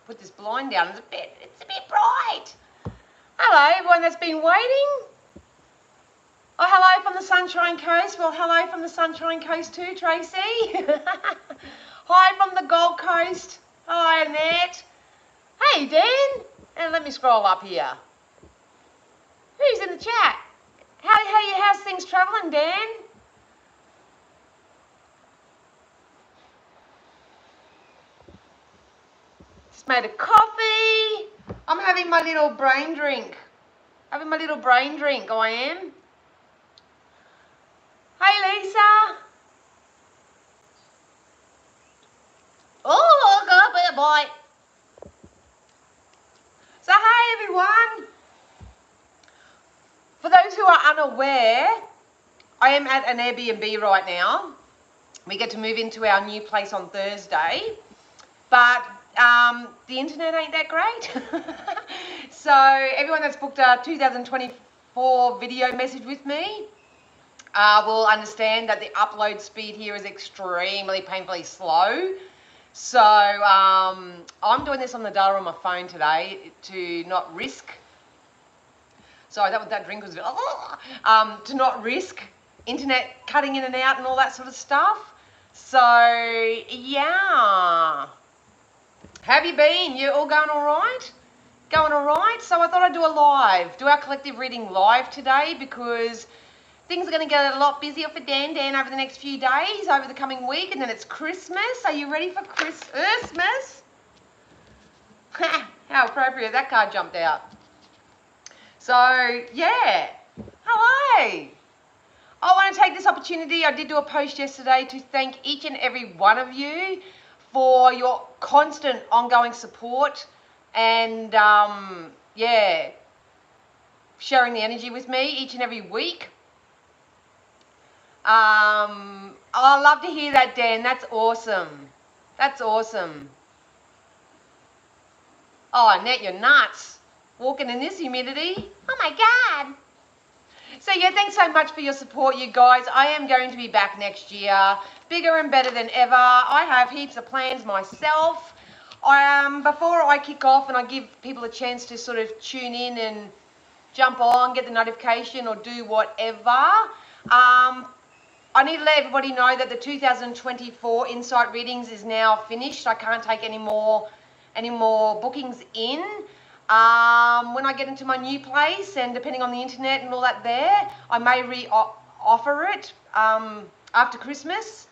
put this blind down. It's a bit bright. Hello, everyone that's been waiting. Oh, hello from the Sunshine Coast. Well, hello from the Sunshine Coast too, Tracy. Hi from the Gold Coast. Hello, Annette. Hey, Dan. And let me scroll up here. Who's in the chat? How's things travelling, Dan? Just made a coffee. I'm having my little brain drink. I am. Hey, Lisa. Oh, got a bit of bite. So, hey, everyone. For those who are unaware, I am at an Airbnb right now. We get to move into our new place on Thursday, but the internet ain't that great. So everyone that's booked a 2024 video message with me will understand that the upload speed here is extremely painfully slow. So I'm doing this on the data on my phone today to not risk. Sorry, that drink was to not risk internet cutting in and out and all that sort of stuff. So yeah, how have you been? You all going all right? Going all right? So I thought I'd do our collective reading live today, because things are going to get a lot busier for Dan over the next few days, over the coming week, and then it's Christmas. Are you ready for Christmas? How appropriate, that card jumped out. So, yeah. Hello. I want to take this opportunity, I did do a post yesterday, to thank each and every one of you for your constant ongoing support and, yeah, sharing the energy with me each and every week. I love to hear that, Dan. That's awesome. That's awesome. Oh, Annette, you're nuts. Walking in this humidity. Oh, my God. So, yeah, thanks so much for your support, you guys. I am going to be back next year, bigger and better than ever. I have heaps of plans myself. Before I kick off and I give people a chance to sort of tune in and jump on, get the notification or do whatever, I need to let everybody know that the 2024 Insight Readings is now finished. I can't take any more bookings in. When I get into my new place, and depending on the internet and all that there, I may re-offer it after Christmas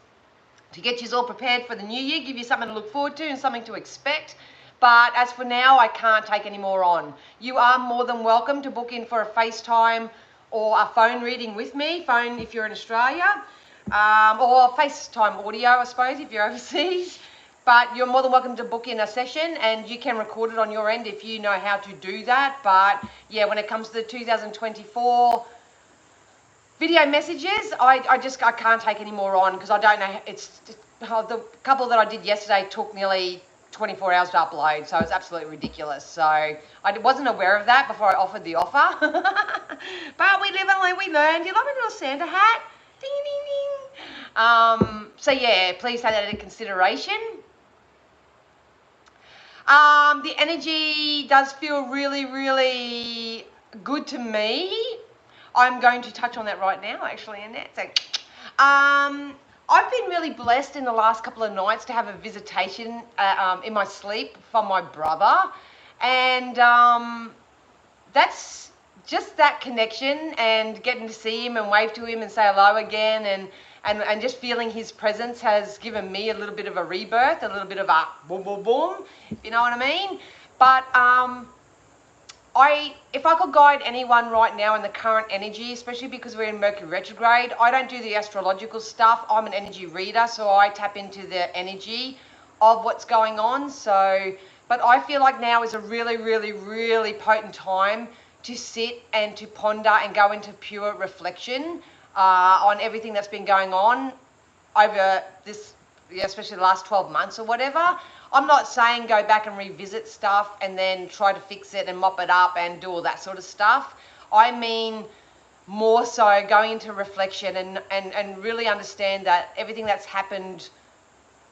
to get you all prepared for the new year, give you something to look forward to and something to expect. But as for now, I can't take any more on. You are more than welcome to book in for a FaceTime or a phone reading with me, phone if you're in Australia, or FaceTime audio, I suppose, if you're overseas. But you're more than welcome to book in a session, and you can record it on your end if you know how to do that. But yeah, when it comes to the 2024 video messages, I can't take any more on, because I don't know. It's just, the couple that I did yesterday took nearly 24 hours to upload, so it's absolutely ridiculous. So I wasn't aware of that before I offered the offer. But we live and we learn. Do you love a little Santa hat? Ding, ding, ding. So yeah, please take that into consideration. The energy does feel really, really good to me. I'm going to touch on that right now, actually, Annette. So, I've been really blessed in the last couple of nights to have a visitation in my sleep from my brother. And that's just that connection, and getting to see him and wave to him and say hello again, and just feeling his presence has given me a little bit of a rebirth, a little bit of a boom, boom, boom, if you know what I mean. But if I could guide anyone right now in the current energy, especially because we're in Mercury retrograde, I don't do the astrological stuff. I'm an energy reader, so I tap into the energy of what's going on. So, but I feel like now is a really, really, really potent time to sit and to ponder and go into pure reflection on everything that's been going on over this, especially the last 12 months or whatever. I'm not saying go back and revisit stuff and then try to fix it and mop it up and do all that sort of stuff. I mean more so going into reflection and really understand that everything that's happened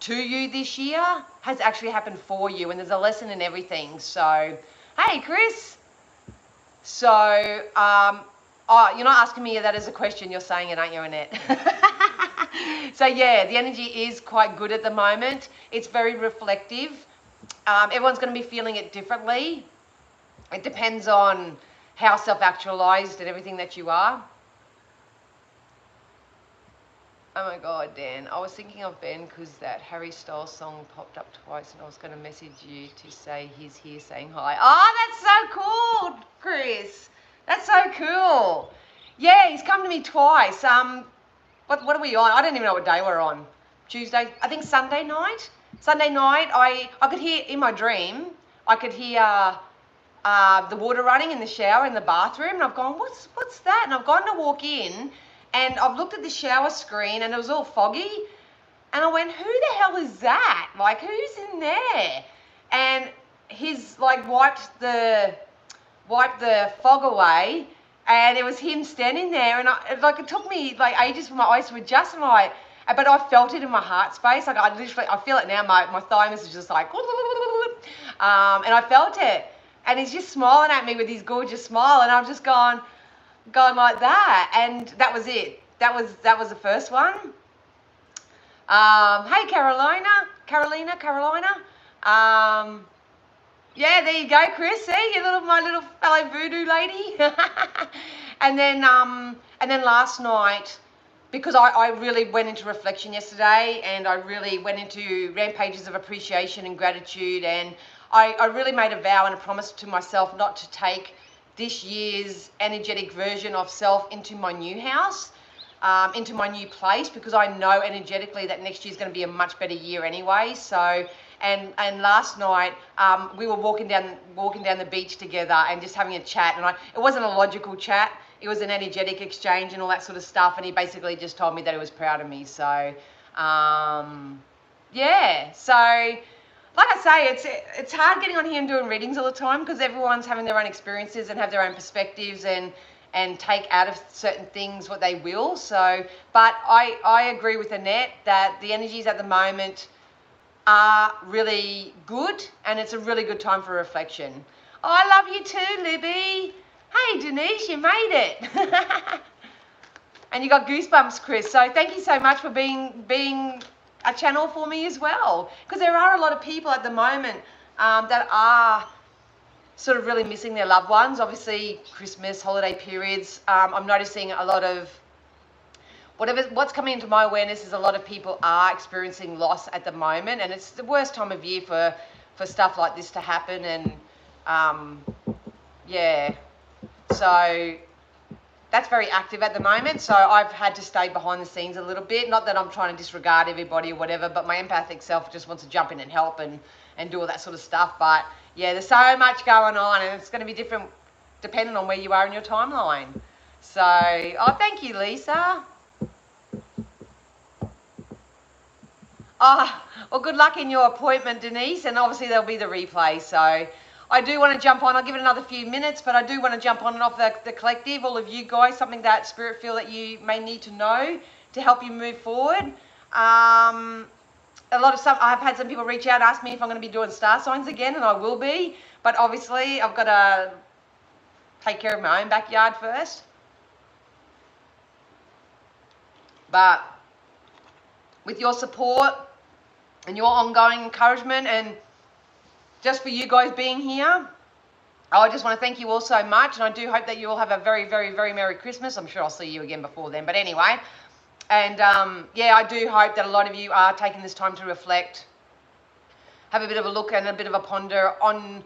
to you this year has actually happened for you, and there's a lesson in everything. So, hey, Chris. So, you're not asking me that as a question. You're saying it, aren't you, Annette? So, yeah, the energy is quite good at the moment. It's very reflective. Everyone's going to be feeling it differently. It depends on how self-actualized and everything that you are. Oh my God, Dan. I was thinking of Ben because that Harry Styles song popped up twice and I was going to message you to say he's here saying hi. Oh, that's so cool, Chris. That's so cool. Yeah, he's come to me twice. What are we on? I don't even know what day we're on. Tuesday, I think Sunday night. Sunday night, I could hear, in my dream, I could hear the water running in the shower in the bathroom, and I've gone, what's that? And I've gone to walk in, and I've looked at the shower screen, and it was all foggy, and I went, who the hell is that? Like, who's in there? And he's like wiped the fog away, and it was him standing there, and it took me like ages for my eyes to adjust, and but I felt it in my heart space. Like I feel it now. My thymus is just like, and I felt it. And he's just smiling at me with his gorgeous smile, and I've just gone like that, and that was it. That was the first one. Hey, Carolina. Yeah, there you go, Chris. See, my little fellow voodoo lady. And then last night, because I really went into reflection yesterday, and I really went into rampages of appreciation and gratitude, and I really made a vow and a promise to myself not to take this year's energetic version of self into my new house, into my new place, because I know energetically that next year is going to be a much better year anyway. So, and last night we were walking down the beach together and just having a chat, and it wasn't a logical chat. It was an energetic exchange and all that sort of stuff, and he basically just told me that he was proud of me. So, yeah. So, like I say, it's hard getting on here and doing readings all the time because everyone's having their own experiences and have their own perspectives and take out of certain things what they will. So, but I agree with Annette that the energies at the moment are really good, and it's a really good time for reflection. Oh, I love you too, Libby. Hey, Denise, you made it. And you got goosebumps, Chris. So thank you so much for being a channel for me as well. Because there are a lot of people at the moment that are sort of really missing their loved ones. Obviously, Christmas, holiday periods. I'm noticing a lot of what's coming into my awareness is a lot of people are experiencing loss at the moment, and it's the worst time of year for stuff like this to happen. And yeah, so that's very active at the moment. So I've had to stay behind the scenes a little bit. Not that I'm trying to disregard everybody or whatever, but my empathic self just wants to jump in and help and do all that sort of stuff. But yeah, there's so much going on, and it's going to be different depending on where you are in your timeline. So, oh, thank you, Lisa. Oh, well, good luck in your appointment, Denise, and obviously there'll be the replay. So I do want to jump on. I'll give it another few minutes, but I do want to jump on and off the collective, all of you guys, something that spirit feel that you may need to know to help you move forward. I've had some people reach out, ask me if I'm going to be doing star signs again, and I will be, but obviously I've got to take care of my own backyard first. But with your support and your ongoing encouragement, and just for you guys being here, I just want to thank you all so much, and I do hope that you all have a very, very, very Merry Christmas. I'm sure I'll see you again before then, but anyway. And yeah, I do hope that a lot of you are taking this time to reflect, have a bit of a look and a bit of a ponder on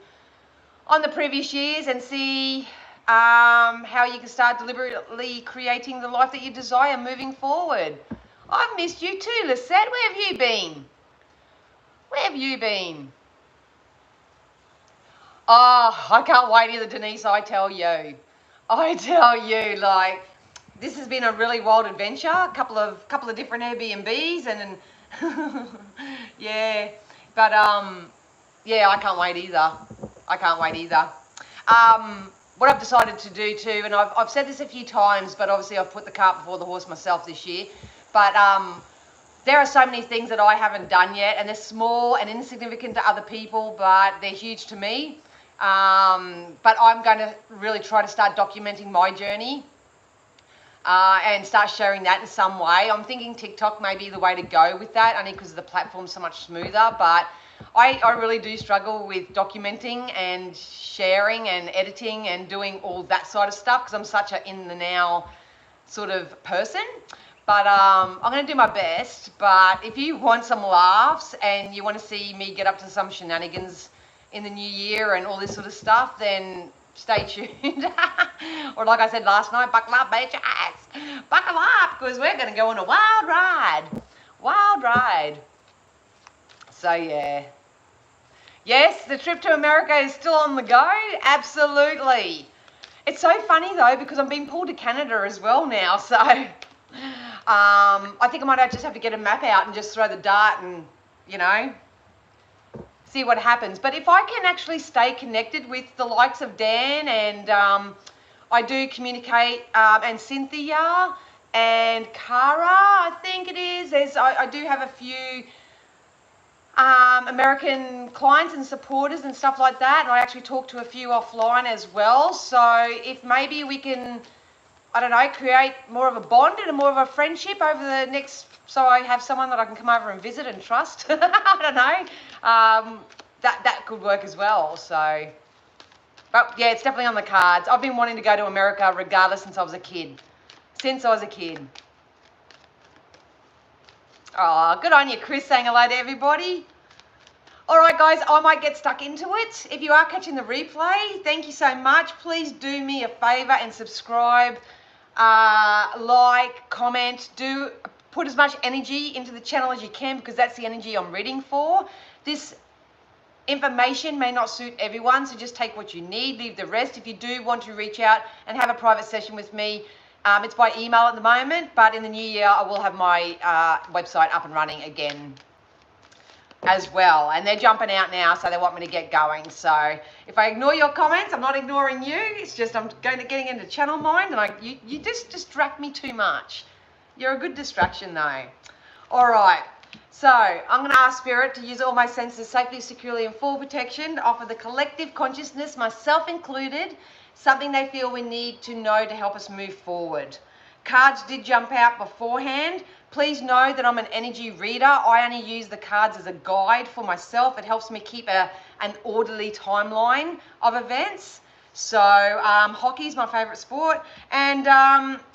the previous years, and see how you can start deliberately creating the life that you desire moving forward. I've missed you too, Lisette. Where have you been? Where have you been? Oh, I can't wait either, Denise, I tell you. Like, this has been a really wild adventure. A couple of different Airbnbs, and yeah. But yeah, I can't wait either. What I've decided to do too, and I've said this a few times, but obviously I've put the cart before the horse myself this year. But there are so many things that I haven't done yet, and they're small and insignificant to other people, but they're huge to me. But I'm going to really try to start documenting my journey and start sharing that in some way. I'm thinking TikTok may be the way to go with that, only because the platform's so much smoother, but I really do struggle with documenting and sharing and editing and doing all that sort of stuff because I'm such a in the now sort of person. But I'm going to do my best. But if you want some laughs and you want to see me get up to some shenanigans in the new year and all this sort of stuff, then stay tuned. Or like I said last night, buckle up, bet your ass. Buckle up, because we're going to go on a wild ride. Wild ride. So, yeah. Yes, the trip to America is still on the go. Absolutely. It's so funny, though, because I'm being pulled to Canada as well now. So, I think I might just have to get a map out and just throw the dart and, you know, see what happens. But if I can actually stay connected with the likes of Dan and I do communicate, and Cynthia and Cara, I think it is. I do have a few American clients and supporters and stuff like that. And I actually talk to a few offline as well. So if maybe we can, I don't know, create more of a bond and more of a friendship over the next, so I have someone that I can come over and visit and trust. I don't know. That could work as well. So, but yeah, it's definitely on the cards. I've been wanting to go to America regardless since I was a kid. Since I was a kid. Oh, good on you, Chris, saying hello to everybody. All right, guys, I might get stuck into it. If you are catching the replay, thank you so much. Please do me a favor and subscribe, like, comment, do put as much energy into the channel as you can, because that's the energy I'm reading for. This information may not suit everyone, so just take what you need, leave the rest. If you do want to reach out and have a private session with me, it's by email at the moment, but in the new year I will have my website up and running again as well. And they're jumping out now, so they want me to get going. So if I ignore your comments, I'm not ignoring you. It's just I'm getting into channel mind, and you just distract me too much. You're a good distraction though. All right. So I'm going to ask Spirit to use all my senses safely, securely, and full protection to offer the collective consciousness, myself included, something they feel we need to know to help us move forward. Cards did jump out beforehand. Please know that I'm an energy reader. I only use the cards as a guide for myself. It helps me keep an orderly timeline of events. So hockey's my favourite sport. And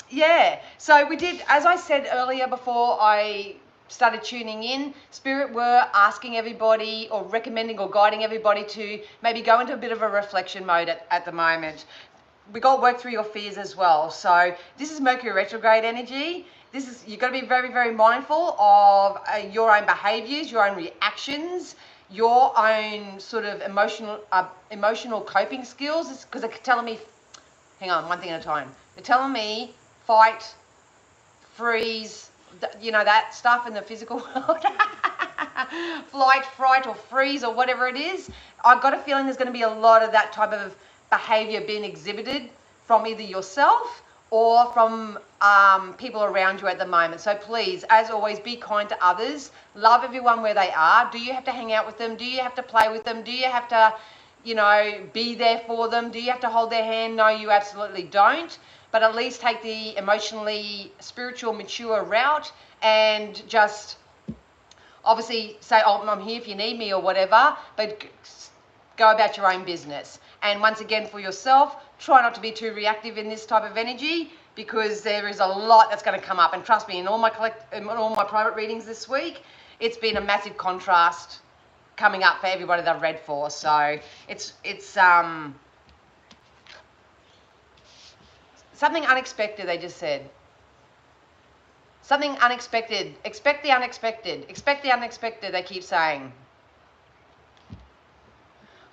yeah, so we did, as I said earlier before I started tuning in, Spirit were asking everybody or recommending or guiding everybody to maybe go into a bit of a reflection mode at the moment. We got to work through your fears as well. So this is Mercury retrograde energy. You've got to be very, very mindful of your own behaviours, your own reactions, your own sort of emotional coping skills, because they're telling me, hang on, one thing at a time. They're telling me fight, freeze, you know, that stuff in the physical world. Flight, fright, or freeze, or whatever it is. I've got a feeling there's going to be a lot of that type of behaviour being exhibited from either yourself or from people around you at the moment. So please, as always, be kind to others. Love everyone where they are. Do you have to hang out with them? Do you have to play with them? Do you have to, you know, be there for them? Do you have to hold their hand? No, you absolutely don't. But at least take the emotionally spiritual, mature route and just obviously say, oh, I'm here if you need me or whatever, but go about your own business. And once again, for yourself, try not to be too reactive in this type of energy, because there is a lot that's going to come up. And trust me, in all my private readings this week, it's been a massive contrast coming up for everybody that I've read for. So it's something unexpected, they just said. Something unexpected. Expect the unexpected. Expect the unexpected, they keep saying.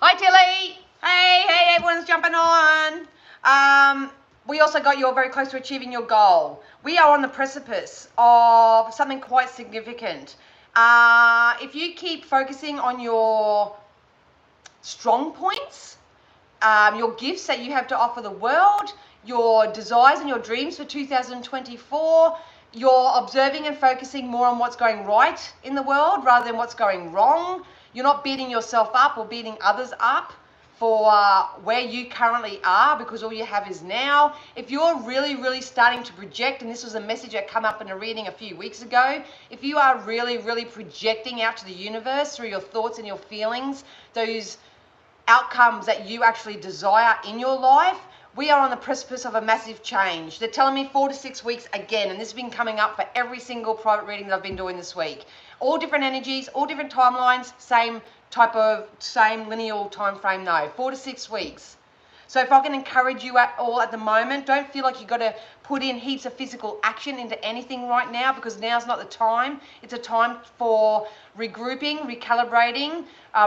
Hi, Tilly. Hey, everyone's jumping on. We also got you're very close to achieving your goal. We are on the precipice of something quite significant. If you keep focusing on your strong points, your gifts that you have to offer the world, your desires and your dreams for 2024, You're observing and focusing more on what's going right in the world rather than what's going wrong. You're not beating yourself up or beating others up for where you currently are, because all you have is now. If you're really, really starting to project, and this was a message that came up in a reading a few weeks ago, if you are really, really projecting out to the universe through your thoughts and your feelings, those outcomes that you actually desire in your life, we are on the precipice of a massive change. They're telling me 4 to 6 weeks again, and this has been coming up for every single private reading that I've been doing this week. All different energies, all different timelines, same lineal time frame though, 4 to 6 weeks. So if I can encourage you at all at the moment, don't feel like you've got to put in heaps of physical action into anything right now, because now's not the time. It's a time for regrouping, recalibrating,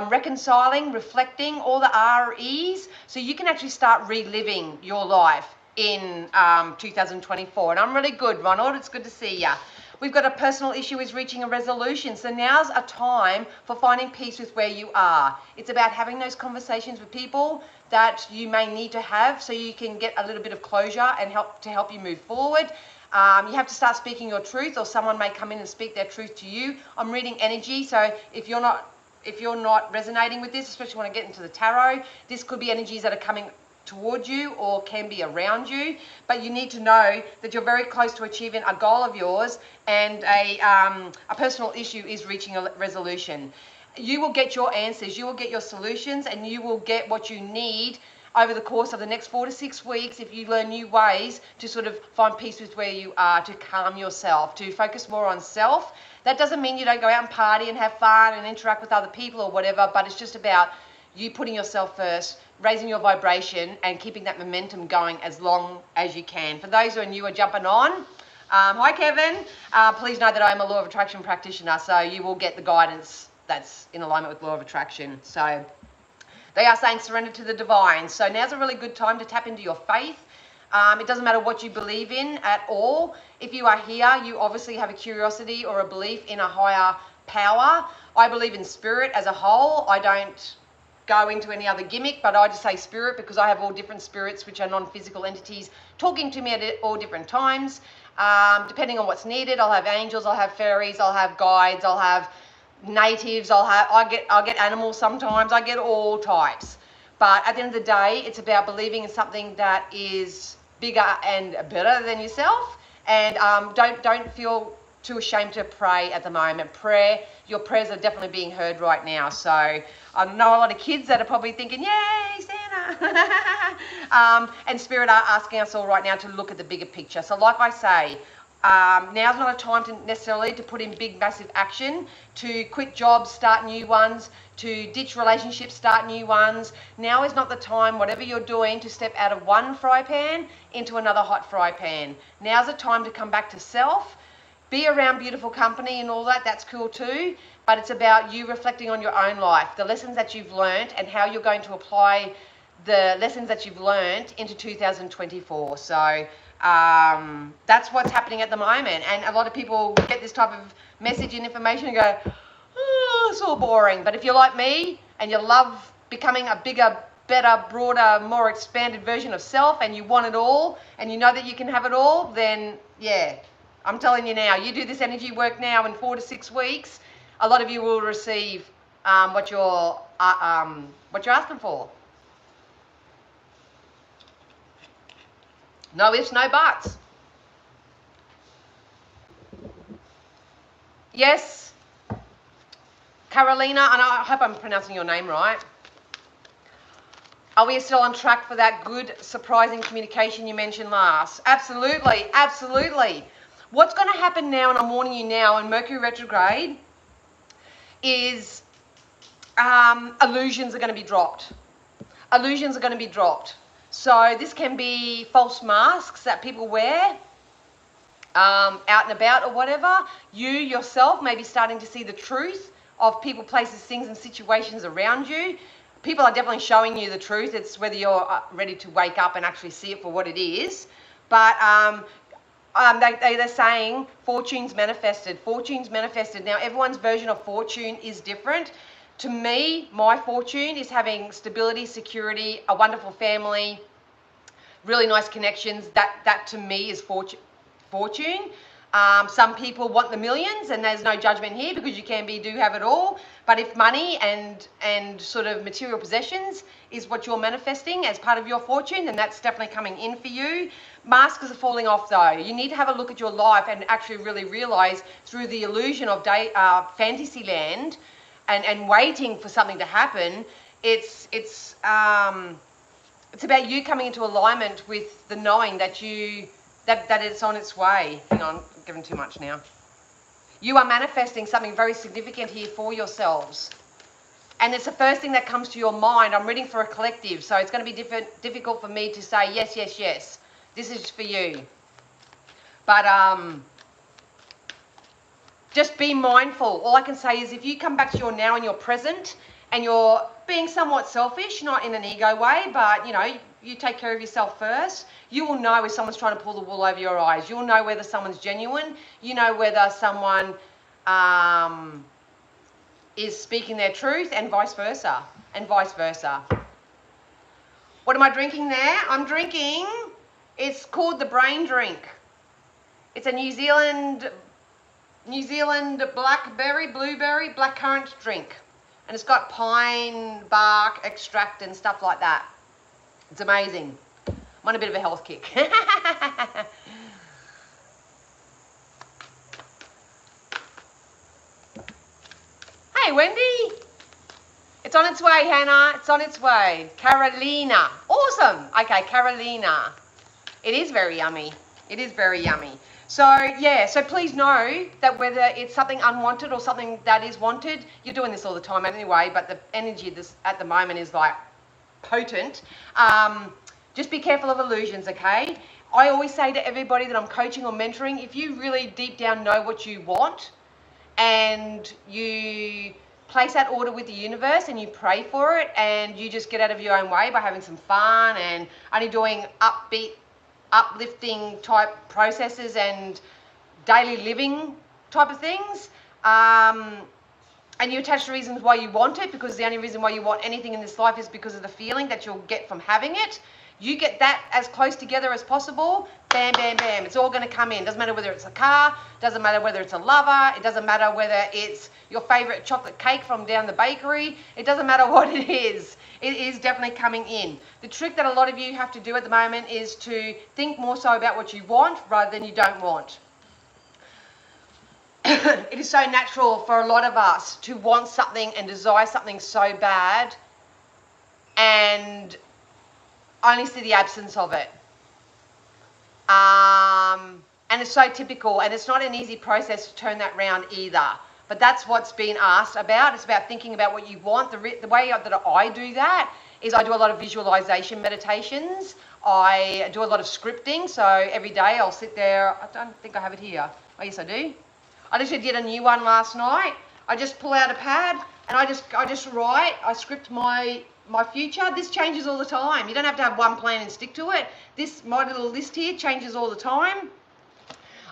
reconciling, reflecting, all the REs, so you can actually start reliving your life in 2024. And I'm really good, Ronald. It's good to see ya. We've got a personal issue is reaching a resolution. So now's a time for finding peace with where you are. It's about having those conversations with people that you may need to have so you can get a little bit of closure and help you move forward. You have to start speaking your truth, or someone may come in and speak their truth to you. I'm reading energy, so if you're not resonating with this, especially when I get into the tarot, this could be energies that are coming towards you or can be around you, but you need to know that you're very close to achieving a goal of yours, and a personal issue is reaching a resolution. You will get your answers, you will get your solutions, and you will get what you need over the course of the next 4 to 6 weeks if you learn new ways to sort of find peace with where you are, to calm yourself, to focus more on self. That doesn't mean you don't go out and party and have fun and interact with other people or whatever, but it's just about you putting yourself first, raising your vibration and keeping that momentum going as long as you can. For those who are new or jumping on, hi Kevin, please know that I am a law of attraction practitioner, so you will get the guidance that's in alignment with law of attraction. So they are saying surrender to the divine. So now's a really good time to tap into your faith. It doesn't matter what you believe in at all. If you are here, you obviously have a curiosity or a belief in a higher power. I believe in spirit as a whole. I don't go into any other gimmick, but I just say spirit because I have all different spirits, which are non-physical entities, talking to me at all different times. Depending on what's needed, I'll have angels, I'll have fairies, I'll have guides, I'll have natives, I'll get animals sometimes, I get all types. But at the end of the day, it's about believing in something that is bigger and better than yourself. And don't feel too ashamed to pray at the moment. Your prayers are definitely being heard right now. So I know a lot of kids that are probably thinking, yay, Santa. And Spirit are asking us all right now to look at the bigger picture. So like I say, now's not a time to necessarily to put in big, massive action, to quit jobs, start new ones, to ditch relationships, start new ones. Now is not the time, whatever you're doing, to step out of one fry pan into another hot fry pan. Now's the time to come back to self. Be around beautiful company and all that, that's cool too, but it's about you reflecting on your own life, the lessons that you've learned and how you're going to apply the lessons that you've learned into 2024. So that's what's happening at the moment. And a lot of people get this type of message and information and go, oh, it's all boring. But if you're like me and you love becoming a bigger, better, broader, more expanded version of self, and you want it all and you know that you can have it all, then yeah, I'm telling you now, you do this energy work now in 4 to 6 weeks, a lot of you will receive what you're asking for. No ifs, no buts. Yes, Carolina, and I hope I'm pronouncing your name right. Are we still on track for that good, surprising communication you mentioned last? Absolutely, absolutely. What's going to happen now, and I'm warning you now, in Mercury retrograde, is illusions are going to be dropped. Illusions are going to be dropped. So this can be false masks that people wear out and about or whatever. You yourself may be starting to see the truth of people, places, things and situations around you. People are definitely showing you the truth. It's whether you're ready to wake up and actually see it for what it is. But they're saying fortune's manifested. Fortune's manifested. Now, everyone's version of fortune is different. To me, my fortune is having stability, security, a wonderful family, really nice connections. That to me is fortune. Some people want the millions, and there's no judgment here because you do have it all. But if money and sort of material possessions is what you're manifesting as part of your fortune, then that's definitely coming in for you. Masks are falling off though. You need to have a look at your life and actually really realize through the illusion of fantasy land and waiting for something to happen, it's about you coming into alignment with the knowing that that it's on its way. Hang on, I'm giving too much now. You are manifesting something very significant here for yourselves. And it's the first thing that comes to your mind. I'm reading for a collective, so it's going to be difficult for me to say yes, yes, yes. This is for you. But just be mindful. All I can say is if you come back to your now and your present and you're being somewhat selfish, not in an ego way, but, you know, you take care of yourself first, you will know if someone's trying to pull the wool over your eyes. You'll know whether someone's genuine. You know whether someone is speaking their truth, and vice versa. And vice versa. What am I drinking there? I'm drinking, it's called the Brain Drink. It's a New Zealand blackberry, blueberry, blackcurrant drink. And it's got pine bark extract and stuff like that. It's amazing. I'm on a bit of a health kick. Hey, Wendy. It's on its way, Hannah. It's on its way. Carolina. Awesome. Okay, Carolina. It is very yummy. It is very yummy. So, yeah, so please know that whether it's something unwanted or something that is wanted, you're doing this all the time anyway, but the energy at the moment is like potent. Just be careful of illusions, okay? I always say to everybody that I'm coaching or mentoring, if you really deep down know what you want and you place that order with the universe and you pray for it and you just get out of your own way by having some fun and only doing upbeat, uplifting type processes and daily living type of things, and you attach the reasons why you want it, because the only reason why you want anything in this life is because of the feeling that you'll get from having it. You get that as close together as possible, bam, bam, bam. It's all going to come in. Doesn't matter whether it's a car, doesn't matter whether it's a lover, it doesn't matter whether it's your favorite chocolate cake from down the bakery. It doesn't matter what it is. It is definitely coming in. The trick that a lot of you have to do at the moment is to think more so about what you want rather than you don't want. It is so natural for a lot of us to want something and desire something so bad and only see the absence of it. And it's so typical, and it's not an easy process to turn that round either. But that's what's been asked about. It's about thinking about what you want. The way that I do that is I do a lot of visualization meditations. I do a lot of scripting. So every day I'll sit there. I don't think I have it here. Oh, yes, I do. I just did a new one last night. I just pull out a pad and I just write. I script my future. This changes all the time. You don't have to have one plan and stick to it. My little list here changes all the time.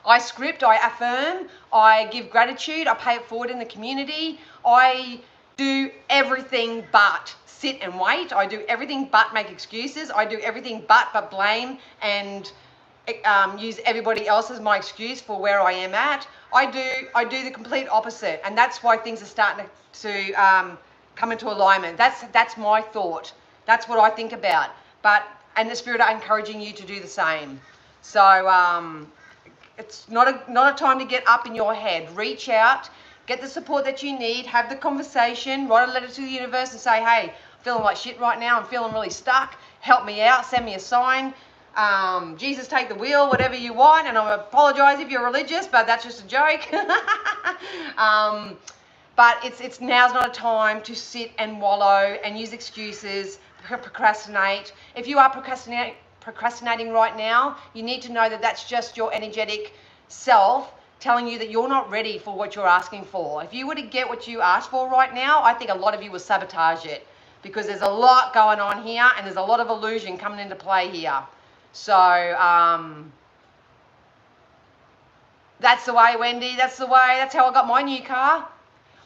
I script, I affirm, I give gratitude, I pay it forward in the community. I do everything but sit and wait. I do everything but make excuses. I do everything but blame and use everybody else as my excuse for where I am at. I do the complete opposite, and that's why things are starting to come into alignment. That's my thought. That's what I think about. And the Spirit are encouraging you to do the same. So it's not a time to get up in your head. Reach out, get the support that you need, have the conversation, write a letter to the universe and say, hey, I'm feeling like shit right now. I'm feeling really stuck. Help me out. Send me a sign. Jesus, take the wheel, whatever you want. And I apologize if you're religious, but that's just a joke. But it's now's not a time to sit and wallow and use excuses, procrastinate. If you are procrastinating right now, you need to know that that's just your energetic self telling you that you're not ready for what you're asking for. If you were to get what you asked for right now, I think a lot of you will sabotage it, because there's a lot going on here and there's a lot of illusion coming into play here. So that's the way, Wendy. That's the way. That's how I got my new car.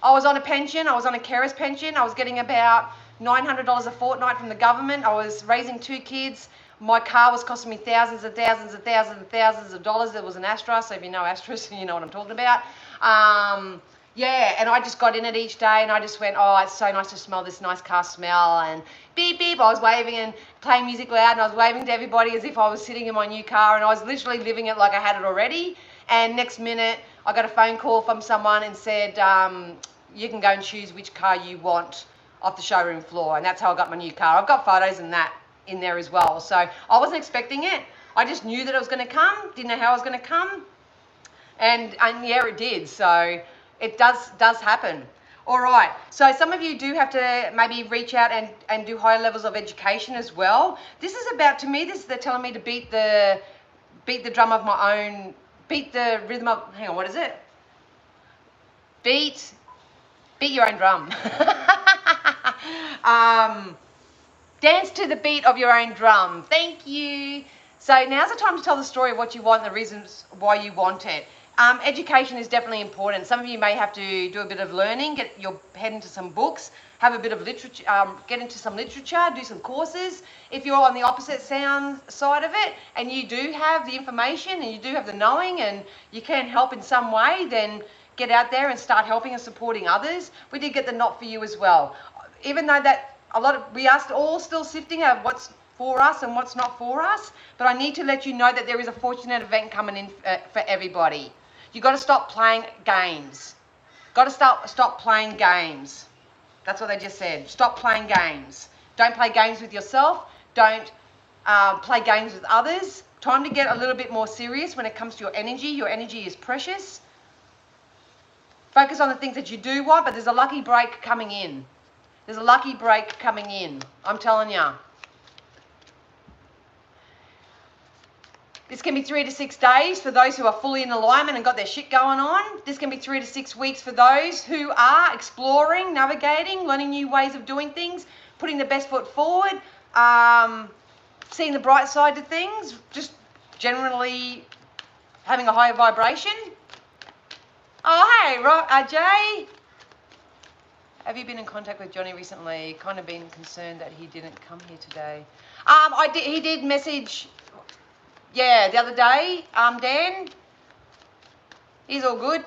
I was on a pension. I was on a carer's pension. I was getting about $900 a fortnight from the government. I was raising 2 kids. My car was costing me thousands and thousands and thousands and thousands of dollars. It was an Astra, so if you know Astras, you know what I'm talking about. Yeah, and I just got in it each day, and I just went, oh, it's so nice to smell this nice car smell, and beep, beep. I was waving and playing music loud, and I was waving to everybody as if I was sitting in my new car, and I was literally living it like I had it already. And next minute, I got a phone call from someone and said, you can go and choose which car you want off the showroom floor, and that's how I got my new car. I've got photos and that in there as well. So I wasn't expecting it. I just knew that it was going to come, didn't know how it was going to come, and yeah, it did. So it does happen. All right, so some of you do have to maybe reach out and do higher levels of education as well. This is about, to me, they're telling me to beat the drum of my own, beat the rhythm of, hang on, what is it? Beat your own drum. Dance to the beat of your own drum. Thank you. So now's the time to tell the story of what you want and the reasons why you want it. Education is definitely important. Some of you may have to do a bit of learning, get your head into some books, have a bit of literature, get into some literature, do some courses. If you're on the opposite side of it and you do have the information and you do have the knowing and you can help in some way, then get out there and start helping and supporting others. We did get the not for you as well. Even though that we are all still sifting of what's for us and what's not for us, but I need to let you know that there is a fortunate event coming in for everybody. You got to stop playing games. Got to stop playing games. That's what they just said. Stop playing games. Don't play games with yourself. Don't play games with others. Time to get a little bit more serious when it comes to your energy. Your energy is precious. Focus on the things that you do want, but there's a lucky break coming in. There's a lucky break coming in. I'm telling you. This can be 3 to 6 days for those who are fully in alignment and got their shit going on. This can be 3 to 6 weeks for those who are exploring, navigating, learning new ways of doing things, putting the best foot forward, seeing the bright side to things, just generally having a higher vibration. Oh, hey, Jay. Have you been in contact with Johnny recently? Kind of been concerned that he didn't come here today. He did message, yeah, the other day, Dan. He's all good.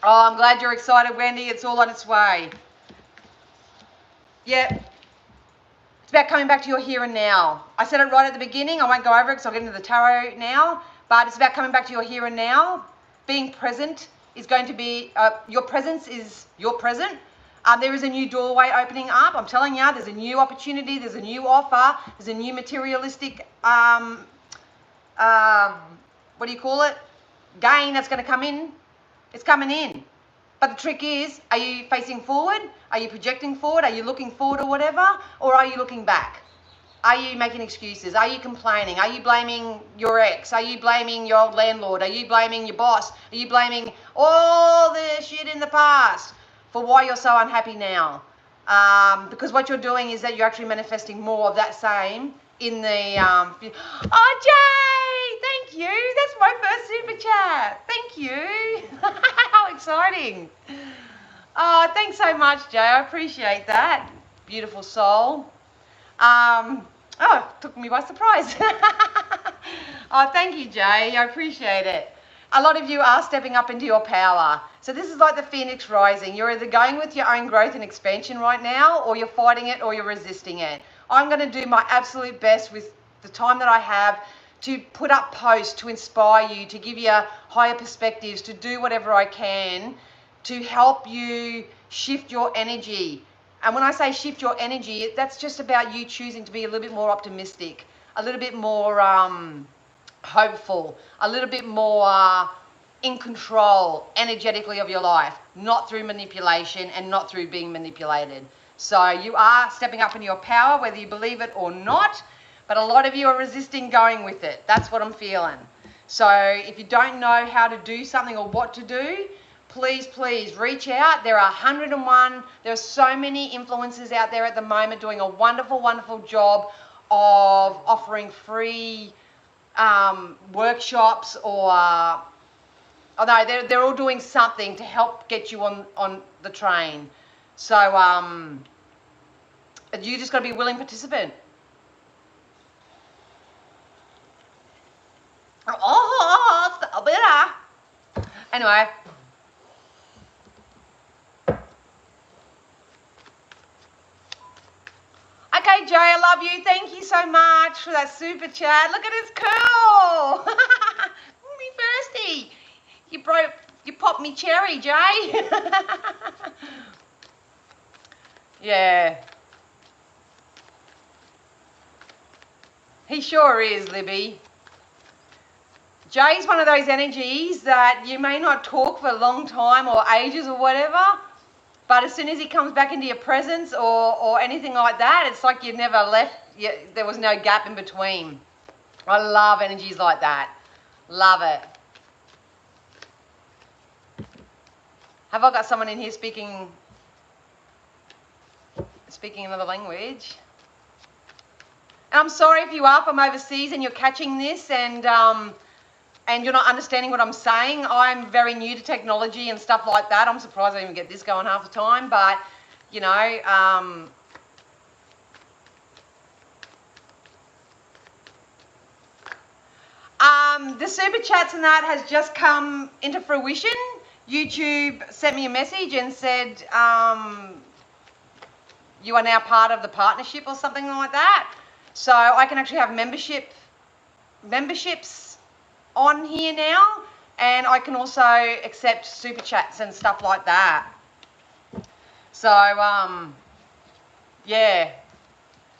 Oh, I'm glad you're excited, Wendy. It's all on its way. Yeah. It's about coming back to your here and now. I said it right at the beginning. I won't go over it because I'll get into the tarot now. But it's about coming back to your here and now. Being present is going to be, your presence is your present. There is a new doorway opening up. I'm telling you, there's a new opportunity, there's a new offer, there's a new materialistic, what do you call it? Gain that's going to come in. It's coming in. But the trick is, are you facing forward? Are you projecting forward? Are you looking forward or whatever? Or are you looking back? Are you making excuses? Are you complaining? Are you blaming your ex? Are you blaming your landlord? Are you blaming your boss? Are you blaming all the shit in the past for why you're so unhappy now? Because what you're doing is that you're actually manifesting more of that same in the... Oh, Jay! Thank you! That's my first super chat. Thank you. How exciting. Oh, thanks so much, Jay. I appreciate that. Beautiful soul. Oh, it took me by surprise. Oh, thank you, Jay. I appreciate it. A lot of you are stepping up into your power. So this is like the phoenix rising. You're either going with your own growth and expansion right now, or you're fighting it, or you're resisting it. I'm going to do my absolute best with the time that I have to put up posts to inspire you, to give you higher perspectives, to do whatever I can to help you shift your energy. And when I say shift your energy, that's just about you choosing to be a little bit more optimistic, a little bit more hopeful, a little bit more in control energetically of your life, not through manipulation and not through being manipulated. So you are stepping up into your power, whether you believe it or not, but a lot of you are resisting going with it. That's what I'm feeling. So if you don't know how to do something or what to do, please, please reach out. There are 101. There are so many influencers out there at the moment doing a wonderful, wonderful job of offering free workshops or, oh no, they're all doing something to help get you on the train. So you just got to be a willing participant. Anyway. Okay, Jay, I love you. Thank you so much for that super chat. Look at his curl. Me thirsty. You popped me cherry, Jay. Yeah. He sure is, Libby. Jay's one of those energies that you may not talk for a long time or ages or whatever, but as soon as he comes back into your presence or anything like that, it's like you've never left, there was no gap in between. I love energies like that. Love it. Have I got someone in here speaking another language? And I'm sorry if you are from overseas and you're catching this and you're not understanding what I'm saying. I'm very new to technology and stuff like that. I'm surprised I even get this going half the time, but you know, the super chats and that has just come into fruition. YouTube sent me a message and said, you are now part of the partnership or something like that. So I can actually have memberships on here now, and I can also accept super chats and stuff like that. So yeah,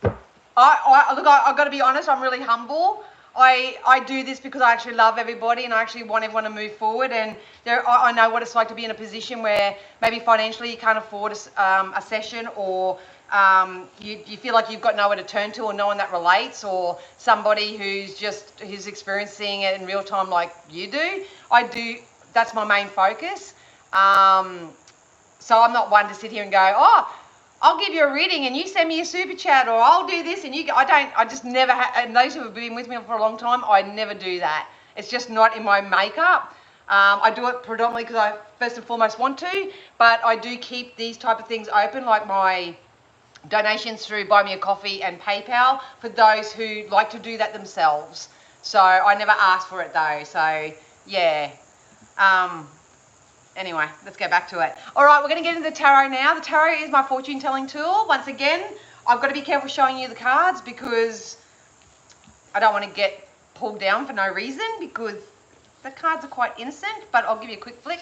look, I've got to be honest, I'm really humble. I do this because I actually love everybody and I actually want everyone to move forward, and I know what it's like to be in a position where maybe financially you can't afford a session, or you feel like you've got nowhere to turn to or no one that relates, or somebody who's experiencing it in real time like you do. That's my main focus. So I'm not one to sit here and go, oh, I'll give you a reading and you send me a super chat, or I'll do this and I just never and those who have been with me for a long time, I never do that. It's just not in my makeup. I do it predominantly because I first and foremost want to, but I do keep these type of things open, like my donations through Buy Me a Coffee and PayPal, for those who like to do that themselves. So I never ask for it though. So yeah. Anyway, let's go back to it. All right, we're going to get into the tarot now. The tarot is my fortune telling tool. Once again, I've got to be careful showing you the cards because I don't want to get pulled down for no reason, because the cards are quite innocent, but I'll give you a quick flick.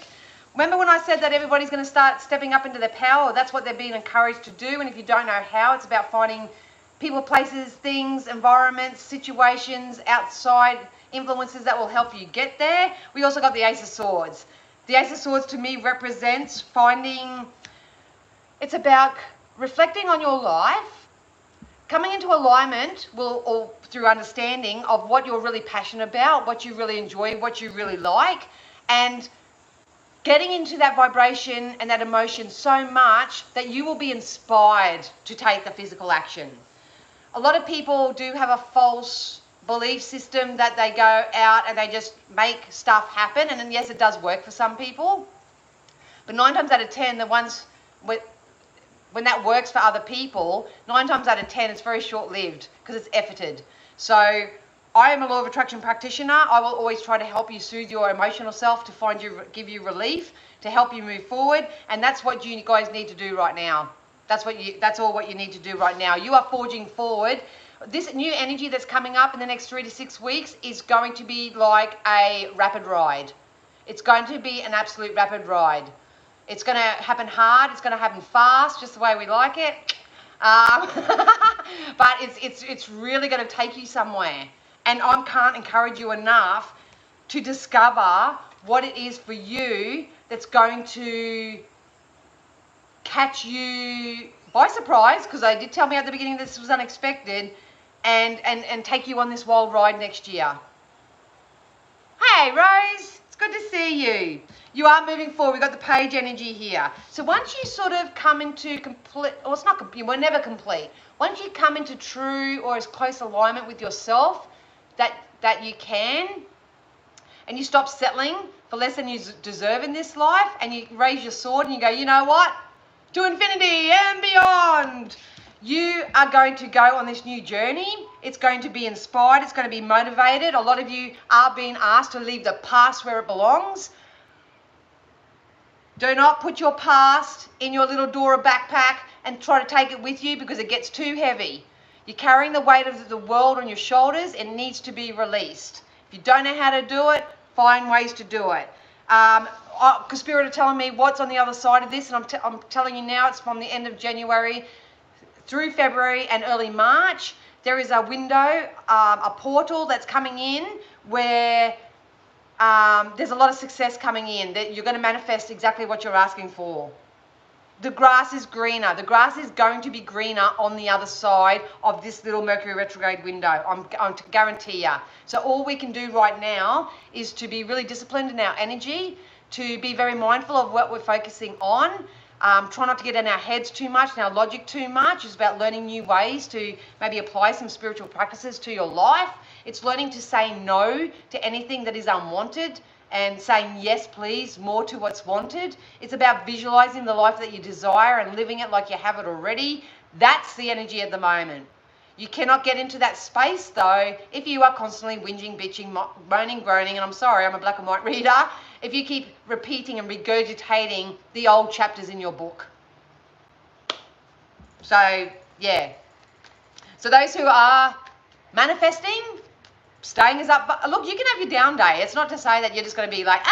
Remember when I said that everybody's going to start stepping up into their power? That's what they're being encouraged to do. And if you don't know how, it's about finding people, places, things, environments, situations, outside influences that will help you get there. We also got the Ace of Swords. The Ace of Swords to me represents it's about reflecting on your life, coming into alignment or through understanding of what you're really passionate about, what you really enjoy, what you really like, and getting into that vibration and that emotion so much that you will be inspired to take the physical action. A lot of people do have a false belief system that they go out and they just make stuff happen, and then yes, it does work for some people, but 9 times out of 10, the ones when that works for other people, 9 times out of 10 it's very short-lived because it's efforted. So I am a law of attraction practitioner. I will always try to help you soothe your emotional self, to give you relief, to help you move forward, and that's what you guys need to do right now. That's all what you need to do right now. You are forging forward. This new energy that's coming up in the next 3 to 6 weeks is going to be like a rapid ride. It's going to be an absolute rapid ride. It's going to happen hard. It's going to happen fast, just the way we like it. But it's really going to take you somewhere. And I can't encourage you enough to discover what it is for you that's going to catch you by surprise, because they did tell me at the beginning this was unexpected, and take you on this wild ride next year. Hey Rose, it's good to see you. You are moving forward. We've got the page energy here. So once you sort of come into complete, or it's not complete, we're never complete. Once you come into true or as close alignment with yourself that you can, and you stop settling for less than you deserve in this life, and you raise your sword and you go, you know what? To infinity and beyond. You are going to go on this new journey. It's going to be inspired. It's going to be motivated. A lot of you are being asked to leave the past where it belongs. Do not put your past in your little Dora backpack and try to take it with you because it gets too heavy. You're carrying the weight of the world on your shoulders. It needs to be released. If you don't know how to do it, find ways to do it. Because Spirit are telling me what's on the other side of this, and I'm telling you now, it's from the end of January through February and early March. There is a window, a portal that's coming in where there's a lot of success coming in, that you're going to manifest exactly what you're asking for. The grass is greener. The grass is going to be greener on the other side of this little Mercury retrograde window. I'm to guarantee you. So all we can do right now is to be really disciplined in our energy, to be very mindful of what we're focusing on. Try not to get in our heads too much, in our logic too much. It's about learning new ways to maybe apply some spiritual practices to your life. It's learning to say no to anything that is unwanted and saying yes, please, more to what's wanted. It's about visualizing the life that you desire and living it like you have it already. That's the energy at the moment. You cannot get into that space, though, if you are constantly whinging, bitching, moaning, groaning, and I'm sorry, I'm a black and white reader, if you keep repeating and regurgitating the old chapters in your book. So, yeah. So those who are manifesting, staying is up. Look, you can have your down day. It's not to say that you're just going to be like,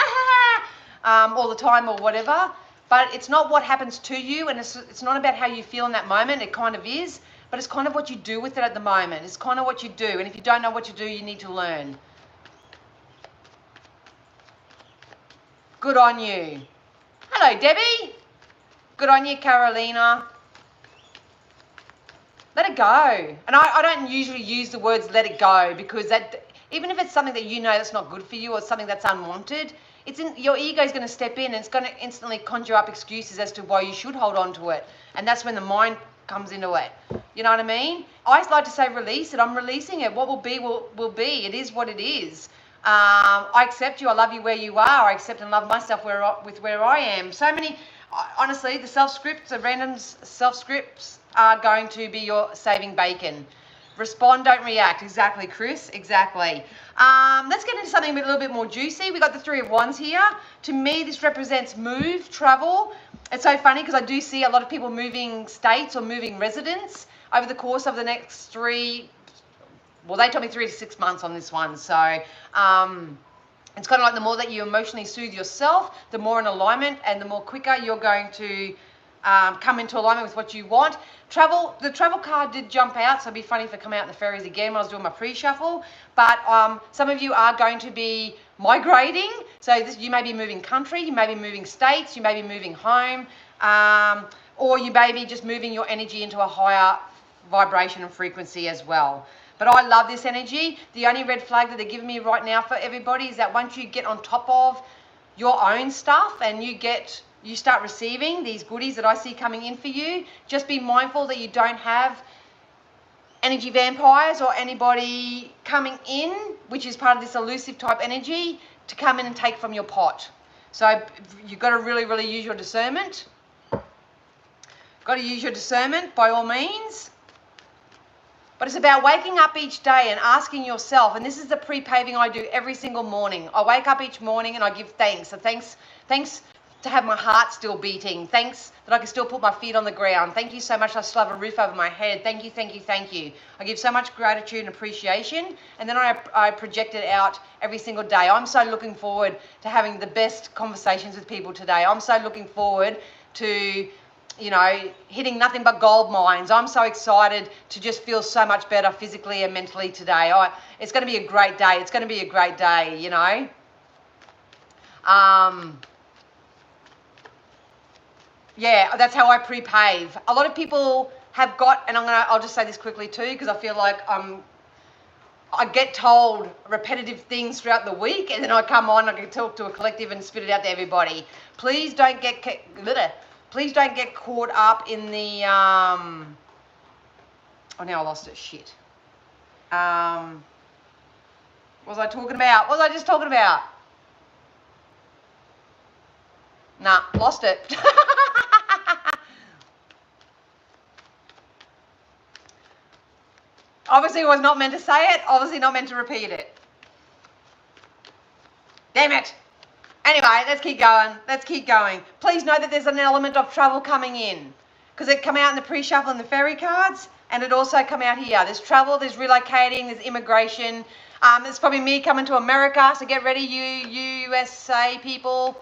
all the time or whatever, but it's not what happens to you, and it's not about how you feel in that moment. It kind of is, but it's kind of what you do with it at the moment. It's kind of what you do, and if you don't know what to do, you need to learn. Good on you. Hello, Debbie. Good on you, Carolina. Let it go. And I don't usually use the words let it go, because that, even if it's something that you know that's not good for you or something that's unwanted, your ego is going to step in and it's going to instantly conjure up excuses as to why you should hold on to it. And that's when the mind comes into it. You know what I mean? I like to say release it. I'm releasing it. What will be will be. It is what it is. I accept you. I love you where you are. I accept and love myself where I am. So many, honestly, the self-scripts, the random self-scripts are going to be your saving bacon. Respond, don't react. Exactly, Chris. Exactly. Let's get into something a little bit more juicy. We got the Three of Wands here. To me, this represents move, travel. It's so funny because I do see a lot of people moving states or moving residence over the course of the next they told me 3 to 6 months on this one. So it's kind of like the more that you emotionally soothe yourself, the more in alignment and the more quicker you're going to come into alignment with what you want. The travel card did jump out, so it'd be funny if it come out in the fairies again when I was doing my pre-shuffle. But some of you are going to be migrating. So you may be moving country, you may be moving states, you may be moving home, or you may be just moving your energy into a higher vibration and frequency as well. But I love this energy. The only red flag that they're giving me right now for everybody is that once you get on top of your own stuff and you start receiving these goodies that I see coming in for you, just be mindful that you don't have energy vampires or anybody coming in, which is part of this elusive type energy, to come in and take from your pot. So you've got to really, really use your discernment. Got to use your discernment by all means. But it's about waking up each day and asking yourself, and this is the pre-paving I do every single morning. I wake up each morning and I give thanks. So thanks to have my heart still beating. Thanks that I can still put my feet on the ground. Thank you so much I still have a roof over my head. Thank you, thank you, thank you. I give so much gratitude and appreciation, and then I project it out every single day. I'm so looking forward to having the best conversations with people today. I'm so looking forward to hitting nothing but gold mines. I'm so excited to just feel so much better physically and mentally today. It's going to be a great day. It's going to be a great day, Yeah, that's how I pre-pave. A lot of people have got, and I'll just say this quickly too, because I feel like I get told repetitive things throughout the week, and then I come on, I can talk to a collective and spit it out to everybody. Please don't get caught up in the, oh, now I lost it, shit. What was I talking about? What was I just talking about? Nah, lost it. Obviously was not meant to say it, obviously not meant to repeat it. Damn it. Anyway, let's keep going. Let's keep going. Please know that there's an element of travel coming in, because it come out in the pre-shuffle and the fairy cards, and it also come out here. There's travel, there's relocating, there's immigration. There's probably me coming to America, so get ready, you USA people.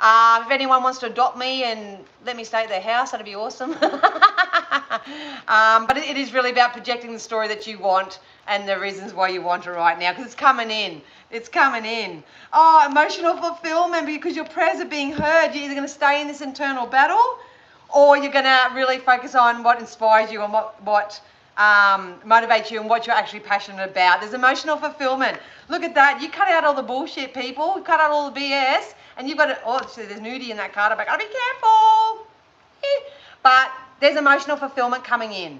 If anyone wants to adopt me and let me stay at their house, that'd be awesome. But it is really about projecting the story that you want and the reasons why you want it right now, because it's coming in. It's coming in. Oh, emotional fulfillment, because your prayers are being heard. You're either going to stay in this internal battle, or you're going to really focus on what inspires you and what motivates you and what you're actually passionate about. There's emotional fulfillment. Look at that. You cut out all the bullshit, people. You cut out all the BS, and you've got to, oh, see, there's nudie in that card. I've got to be careful. But there's emotional fulfillment coming in.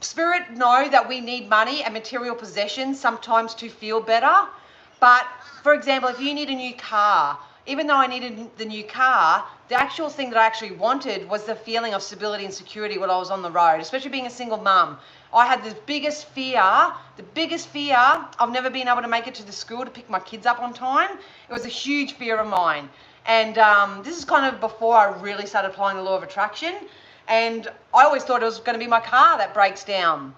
Spirit know that we need money and material possessions sometimes to feel better. But, for example, if you need a new car, even though I needed the new car, the actual thing that I actually wanted was the feeling of stability and security while I was on the road, especially being a single mum. I had the biggest fear of never being able to make it to the school to pick my kids up on time. It was a huge fear of mine. And this is kind of before I really started applying the law of attraction. And I always thought it was going to be my car that breaks down.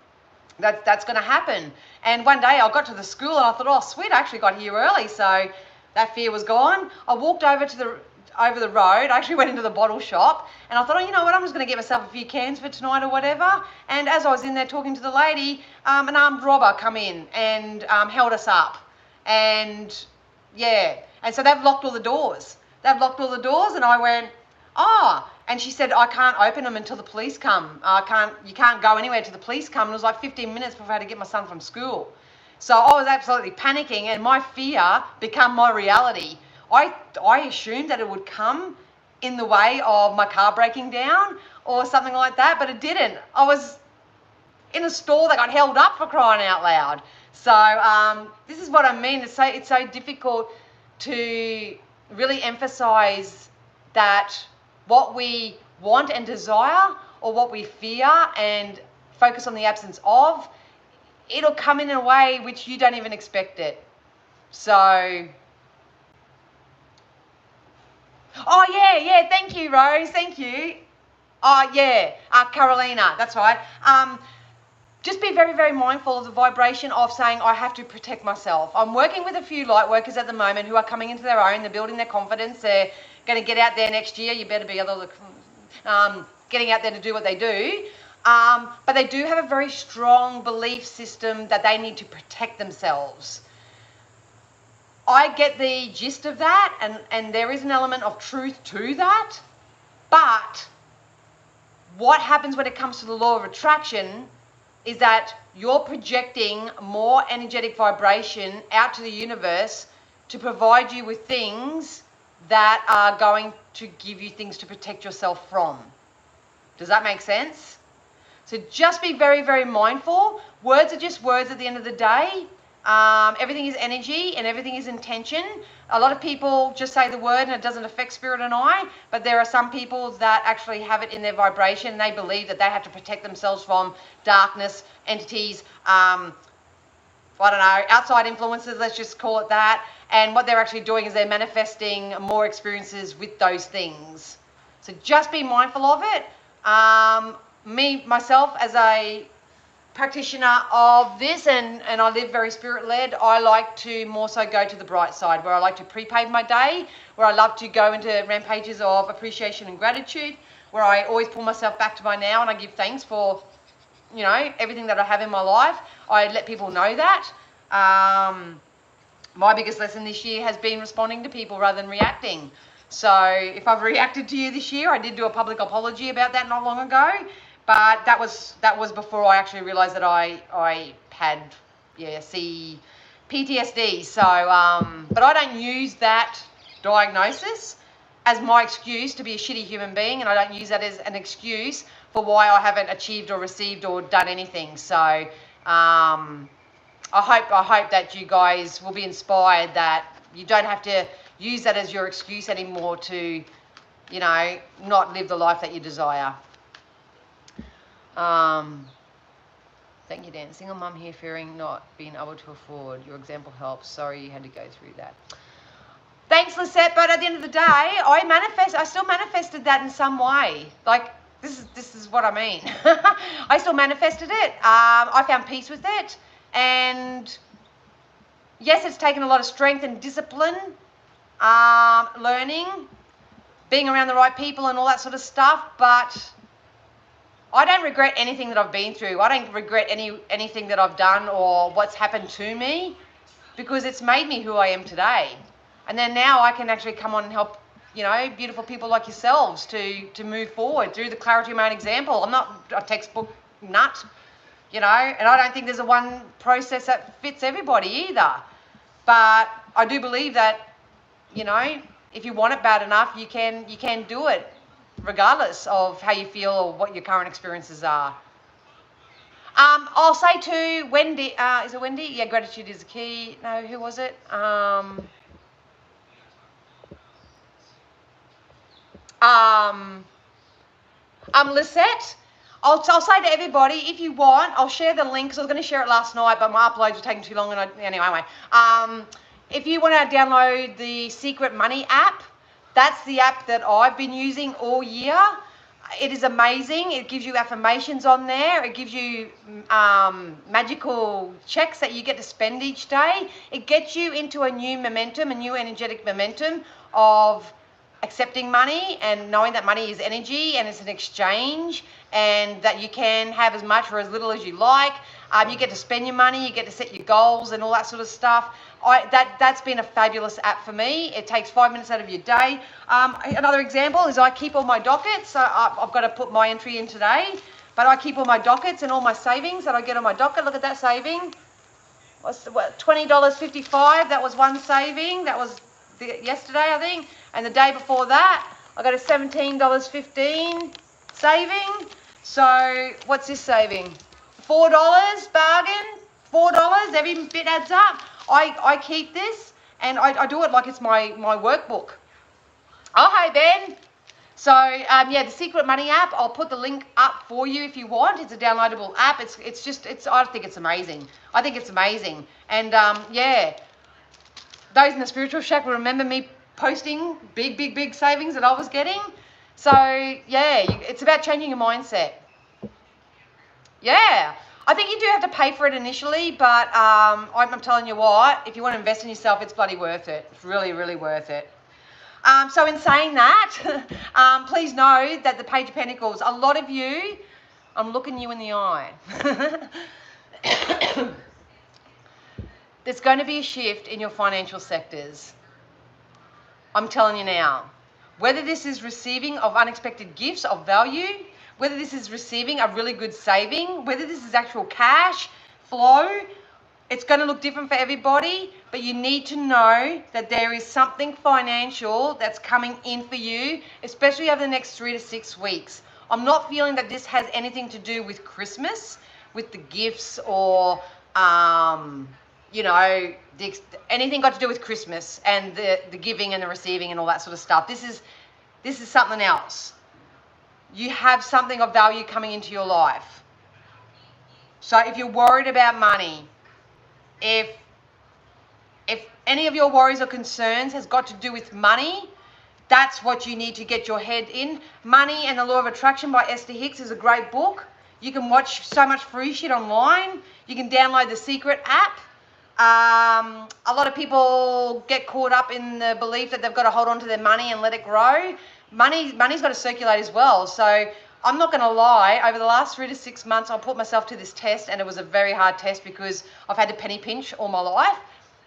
That's going to happen. And one day I got to the school and I thought, oh, sweet, I actually got here early. So that fear was gone. I walked over the road. I actually went into the bottle shop and I thought, oh, you know what, I'm just going to get myself a few cans for tonight or whatever. And as I was in there talking to the lady, an armed robber come in and held us up. And yeah, and so they've locked all the doors. They've locked all the doors, and I went, oh. And she said, I can't open them until the police come. You can't go anywhere till the police come. And it was like 15 minutes before I had to get my son from school. So I was absolutely panicking, and my fear became my reality. I assumed that it would come in the way of my car breaking down or something like that, but it didn't. I was in a store that got held up, for crying out loud. So this is what I mean. It's so difficult to really emphasize that what we want and desire, or what we fear and focus on the absence of, it'll come in a way which you don't even expect it. So, oh yeah, thank you, Rose, thank you. Oh yeah, Carolina, that's right. Just be very, very mindful of the vibration of saying, I have to protect myself. I'm working with a few light workers at the moment who are coming into their own. They're building their confidence. They're going to get out there next year. You better be getting out there to do what they do. But they do have a very strong belief system that they need to protect themselves. I get the gist of that, and there is an element of truth to that. But what happens when it comes to the law of attraction is that you're projecting more energetic vibration out to the universe to provide you with things that are going to give you things to protect yourself from. Does that make sense? So just be very, very mindful. Words are just words at the end of the day. Everything is energy and everything is intention. A lot of people just say the word and it doesn't affect spirit and I, but there are some people that actually have it in their vibration and they believe that they have to protect themselves from darkness, entities, I don't know, outside influences, let's just call it that. And what they're actually doing is they're manifesting more experiences with those things. So just be mindful of it. Myself, as a practitioner of this, and I live very spirit-led, I like to more so go to the bright side, where I like to pre-pave my day, where I love to go into rampages of appreciation and gratitude, where I always pull myself back to my now and I give thanks for, you know, everything that I have in my life. I let people know that. My biggest lesson this year has been responding to people rather than reacting. So if I've reacted to you this year, I did do a public apology about that not long ago. But that was before I actually realised that I had PTSD. So but I don't use that diagnosis as my excuse to be a shitty human being, and I don't use that as an excuse for why I haven't achieved or received or done anything. So I hope that you guys will be inspired that you don't have to use that as your excuse anymore to, you know, not live the life that you desire. Thank you, Dan. Single mum here fearing not being able to afford. Your example helps. Sorry you had to go through that. Thanks, Lisette, but at the end of the day, I still manifested that in some way. Like, this is what I mean. I still manifested it. I found peace with it. And yes, it's taken a lot of strength and discipline, learning, being around the right people and all that sort of stuff, but I don't regret anything that I've been through. I don't regret anything that I've done or what's happened to me, because it's made me who I am today. And then now I can actually come on and help, you know, beautiful people like yourselves to move forward through the clarity of my own example. I'm not a textbook nut, you know, and I don't think there's a one process that fits everybody either. But I do believe that, you know, if you want it bad enough, you can do it, regardless of how you feel or what your current experiences are. I'll say to Wendy, is it Wendy? Yeah, gratitude is the key. No, who was it? Lisette. I'll say to everybody, if you want, I'll share the link, because I was going to share it last night, but my uploads were taking too long, and anyway. If you want to download the Secret Money app, that's the app that I've been using all year. It is amazing. It gives you affirmations on there. It gives you magical checks that you get to spend each day. It gets you into a new momentum, a new energetic momentum of accepting money and knowing that money is energy and it's an exchange, and that you can have as much or as little as you like. You get to spend your money, you get to set your goals and all that sort of stuff. That's been a fabulous app for me. It takes 5 minutes out of your day. Another example is I keep all my dockets. So I've got to put my entry in today, but I keep all my dockets and all my savings that I get on my docket. Look at that saving. What's $20.55? That was one saving. That was yesterday, I think. And the day before that, I got a $17.15 saving. So what's this saving? $4 bargain. $4. Every bit adds up. I keep this, and I do it like it's my workbook. Oh, hey, Ben. So, yeah, the Secret Money app, I'll put the link up for you if you want. It's a downloadable app. I think it's amazing. I think it's amazing. And, yeah, those in the spiritual shack will remember me posting big savings that I was getting. So, yeah, it's about changing your mindset. Yeah. I think you do have to pay for it initially, but I'm telling you what, if you want to invest in yourself, it's bloody worth it. It's really, really worth it. So in saying that, please know that the Page of Pentacles, a lot of you, I'm looking you in the eye. There's going to be a shift in your financial sectors. I'm telling you now. Whether this is receiving of unexpected gifts of value, whether this is receiving a really good saving, whether this is actual cash flow, it's going to look different for everybody, but you need to know that there is something financial that's coming in for you, especially over the next 3 to 6 weeks. I'm not feeling that this has anything to do with Christmas, with the gifts or, you know, anything got to do with Christmas and the giving and the receiving and all that sort of stuff. This is something else. You have something of value coming into your life. So if you're worried about money, if any of your worries or concerns has got to do with money, that's what you need to get your head in. Money and the Law of Attraction by Esther Hicks is a great book. You can watch so much free shit online. You can download the Secret app. A lot of people get caught up in the belief that they've got to hold on to their money and let it grow. Money's got to circulate as well. So I'm not going to lie, over the last 3 to 6 months, I put myself to this test, and it was a very hard test because I've had to penny pinch all my life.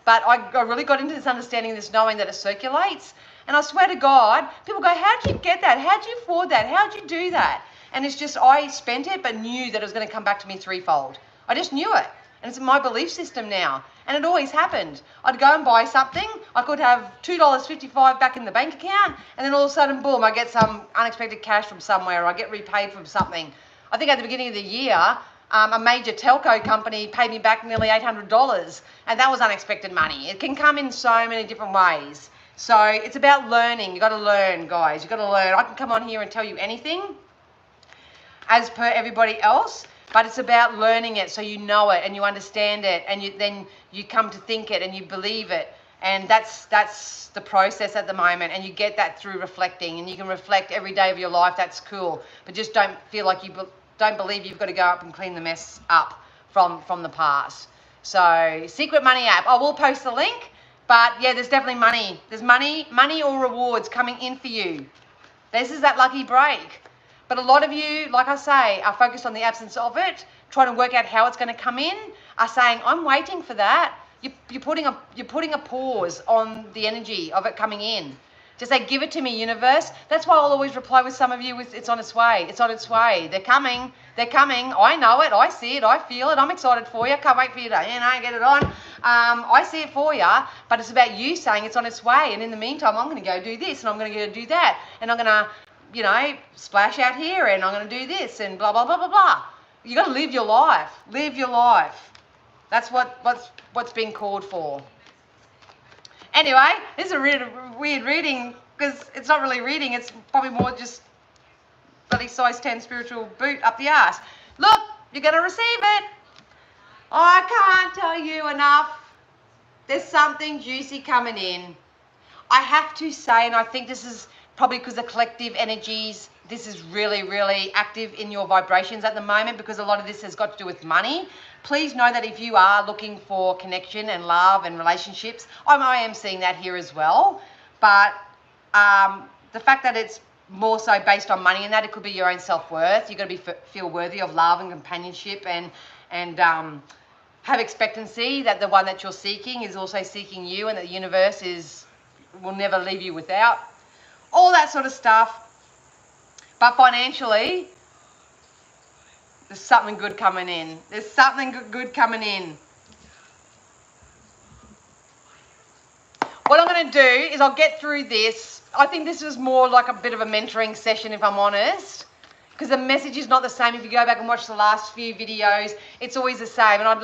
But I really got into this understanding, this knowing that it circulates. And I swear to God, people go, how'd you get that? How'd you afford that? How'd you do that? And it's just, I spent it, but knew that it was going to come back to me threefold. I just knew it. And it's in my belief system now. And it always happened. I'd go and buy something. I could have $2.55 back in the bank account. And then all of a sudden, boom, I get some unexpected cash from somewhere. Or I get repaid from something. I think at the beginning of the year, a major telco company paid me back nearly $800. And that was unexpected money. It can come in so many different ways. So it's about learning. You've got to learn, guys. You've got to learn. I can come on here and tell you anything as per everybody else. But it's about learning it so you know it and you understand it, and then you come to think it and you believe it. And that's the process at the moment, and you get that through reflecting, and you can reflect every day of your life. That's cool, but just don't feel like don't believe you've got to go up and clean the mess up from the past. So secret money app, I will post the link, but yeah, there's definitely money. There's money or rewards coming in for you. This is that lucky break. But a lot of you, like I say, are focused on the absence of it, trying to work out how it's going to come in, are saying, I'm waiting for that. You're putting a pause on the energy of it coming in. Just say, give it to me, universe. That's why I'll always reply with some of you with, it's on its way. It's on its way. They're coming. They're coming. I know it. I see it. I feel it. I'm excited for you. Can't wait for you to, get it on. I see it for you. But it's about you saying it's on its way. And in the meantime, I'm going to go do this, and I'm going to go do that. And I'm going to, splash out here, and I'm going to do this, and blah, blah, blah, blah, blah. You got to live your life. Live your life. That's what's being called for. Anyway, this is a really weird reading, because it's not really reading. It's probably more just bloody size 10 spiritual boot up the ass. Look, you're going to receive it. I can't tell you enough. There's something juicy coming in. I have to say, and I think this is probably because the collective energies, this is really, really active in your vibrations at the moment, because a lot of this has got to do with money. Please know that if you are looking for connection and love and relationships, I am seeing that here as well. But the fact that it's more so based on money, and that it could be your own self-worth. You've got to feel worthy of love and companionship, and have expectancy that the one that you're seeking is also seeking you, and that the universe will never leave you without. All that sort of stuff. But financially, there's something good coming in. There's something good coming in. What I'm going to do is I'll get through this. I think this is more like a bit of a mentoring session, if I'm honest, because the message is not the same. If you go back and watch the last few videos, it's always the same. And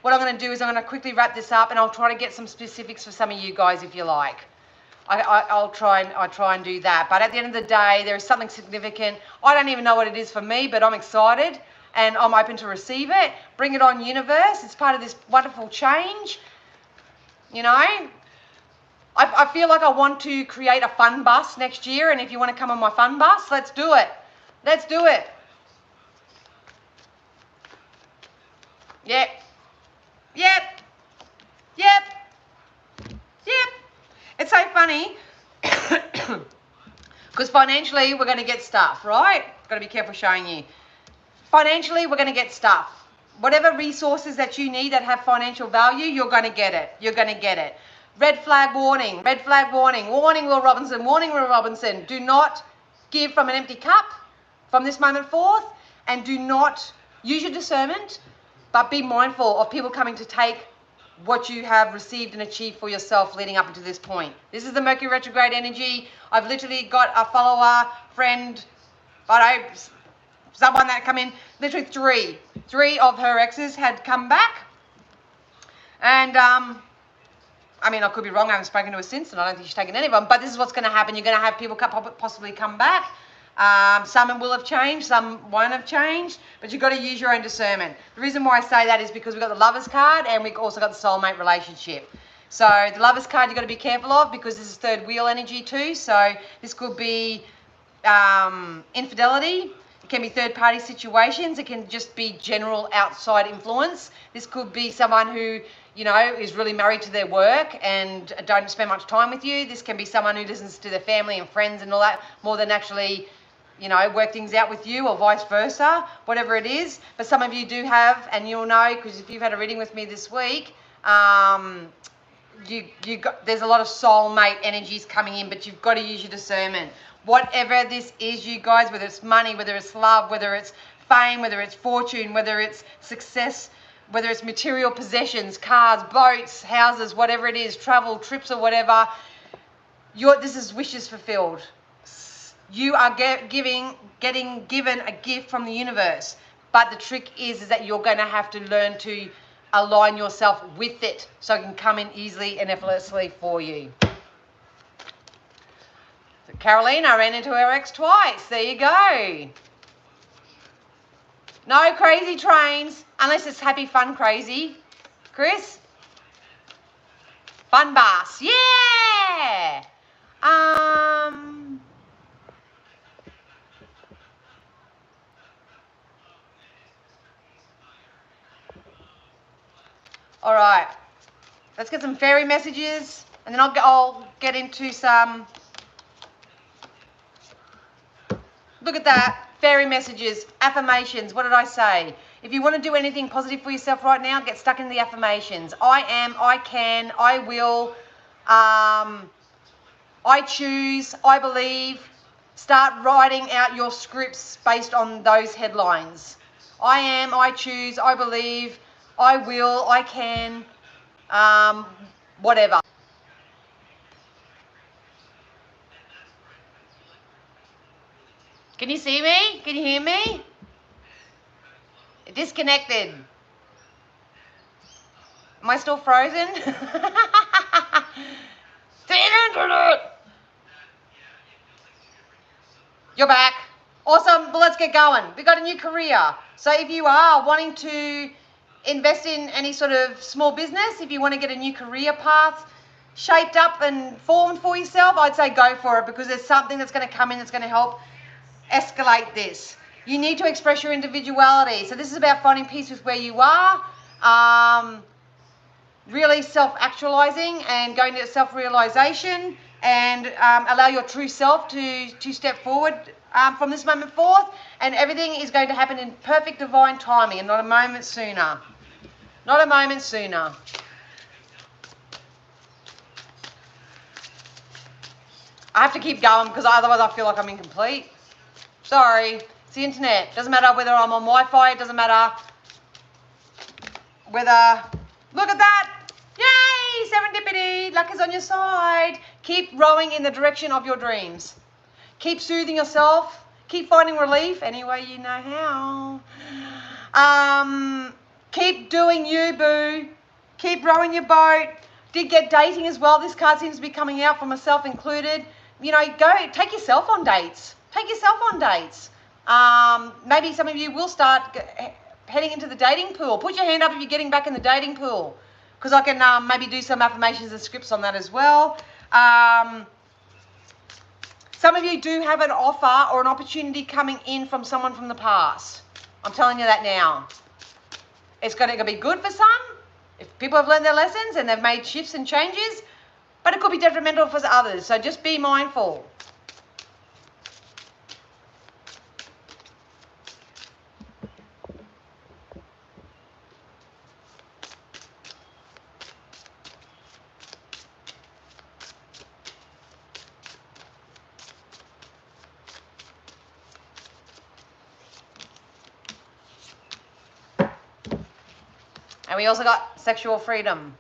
what I'm going to do is I'm going to quickly wrap this up, and I'll try to get some specifics for some of you guys if you like. I'll try and do that. But at the end of the day, there is something significant. I don't even know what it is for me, but I'm excited and I'm open to receive it. Bring it on, universe. It's part of this wonderful change. I feel like I want to create a fun bus next year, and if you want to come on my fun bus, let's do it. Let's do it. Yep. Yep. Yep. Yep. It's so funny because financially we're going to get stuff, right? Got to be careful showing you. Financially, we're going to get stuff. Whatever resources that you need that have financial value, you're going to get it. You're going to get it. Red flag warning. Red flag warning. Warning, Will Robinson. Warning, Will Robinson. Do not give from an empty cup from this moment forth, and do not use your discernment, but be mindful of people coming to take what you have received and achieved for yourself leading up until this point. This is the Mercury retrograde energy. I've literally got a follower, friend, someone that come in, literally three of her exes had come back. And I could be wrong, I haven't spoken to her since, and I don't think she's taken any of them, but this is what's going to happen. You're going to have people possibly come back. Some will have changed, some won't have changed, but you've got to use your own discernment. The reason why I say that is because we've got the Lovers card, and we've also got the soulmate relationship. So the Lovers card you've got to be careful of, because this is third wheel energy too. So this could be infidelity. It can be third-party situations. It can just be general outside influence. This could be someone who, is really married to their work and don't spend much time with you. This can be someone who listens to their family and friends and all that more than actually, work things out with you, or vice versa, whatever it is. But some of you do have, and you'll know, because if you've had a reading with me this week, there's a lot of soulmate energies coming in, but you've got to use your discernment. Whatever this is, you guys, whether it's money, whether it's love, whether it's fame, whether it's fortune, whether it's success, whether it's material possessions, cars, boats, houses, whatever it is, travel, trips or whatever, this is wishes fulfilled. You are getting given a gift from the universe. But the trick is that you're going to have to learn to align yourself with it so it can come in easily and effortlessly for you. So Carolina ran into her ex twice. There you go. No crazy trains, unless it's happy, fun, crazy. Chris? Fun bus. Yeah. All right. Let's get some fairy messages, and then I'll get into some. Look at that. Fairy messages, affirmations. What did I say? If you want to do anything positive for yourself right now, get stuck in the affirmations. I am, I can, I will, I choose, I believe. Start writing out your scripts based on those headlines. I am, I choose, I believe, I will, I can, whatever. Can you see me? Can you hear me? Disconnected. Am I still frozen? The internet. You're back. Awesome. Well, let's get going. We've got a new career. So if you are wanting to invest in any sort of small business, if you want to get a new career path shaped up and formed for yourself, I'd say go for it, because there's something that's going to come in that's going to help escalate this. You need to express your individuality. So this is about finding peace with where you are, really self-actualizing and going to self-realization, and allow your true self to step forward from this moment forth, and everything is going to happen in perfect divine timing and not a moment sooner. Not a moment sooner. I have to keep going because otherwise I feel like I'm incomplete. Sorry, it's the internet. Doesn't matter whether I'm on Wi-Fi, it doesn't matter whether... Look at that! Yay! Serendipity! Luck is on your side. Keep rowing in the direction of your dreams. Keep soothing yourself. Keep finding relief any way you know how. Keep doing you, boo. Keep rowing your boat. Did get dating as well. This card seems to be coming out for myself included. You know, go take yourself on dates. Take yourself on dates. Maybe some of you will start heading into the dating pool. Put your hand up if you're getting back in the dating pool, because I can maybe do some affirmations and scripts on that as well. Some of you do have an offer or an opportunity coming in from someone from the past. I'm telling you that now. It's going to be good for some, if people have learned their lessons and they've made shifts and changes, but it could be detrimental for others. So just be mindful. And we also got sexual freedom.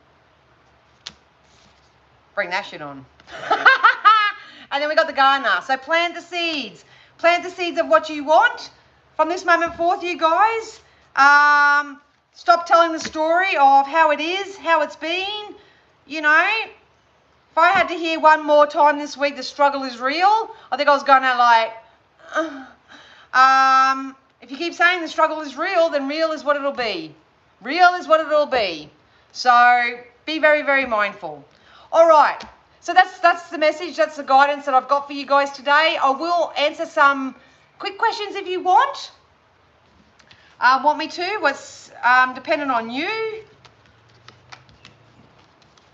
Bring that shit on. And then we got the gardener. So plant the seeds. Plant the seeds of what you want from this moment forth, you guys. Stop telling the story of how it is, how it's been. You know, if I had to hear one more time this week, the struggle is real, I think I was going to like, if you keep saying the struggle is real, then real is what it'll be. Real is what it'll be. So be very, very mindful. All right. So that's the message. That's the guidance that I've got for you guys today. I will answer some quick questions if you want. Want me to? What's dependent on you.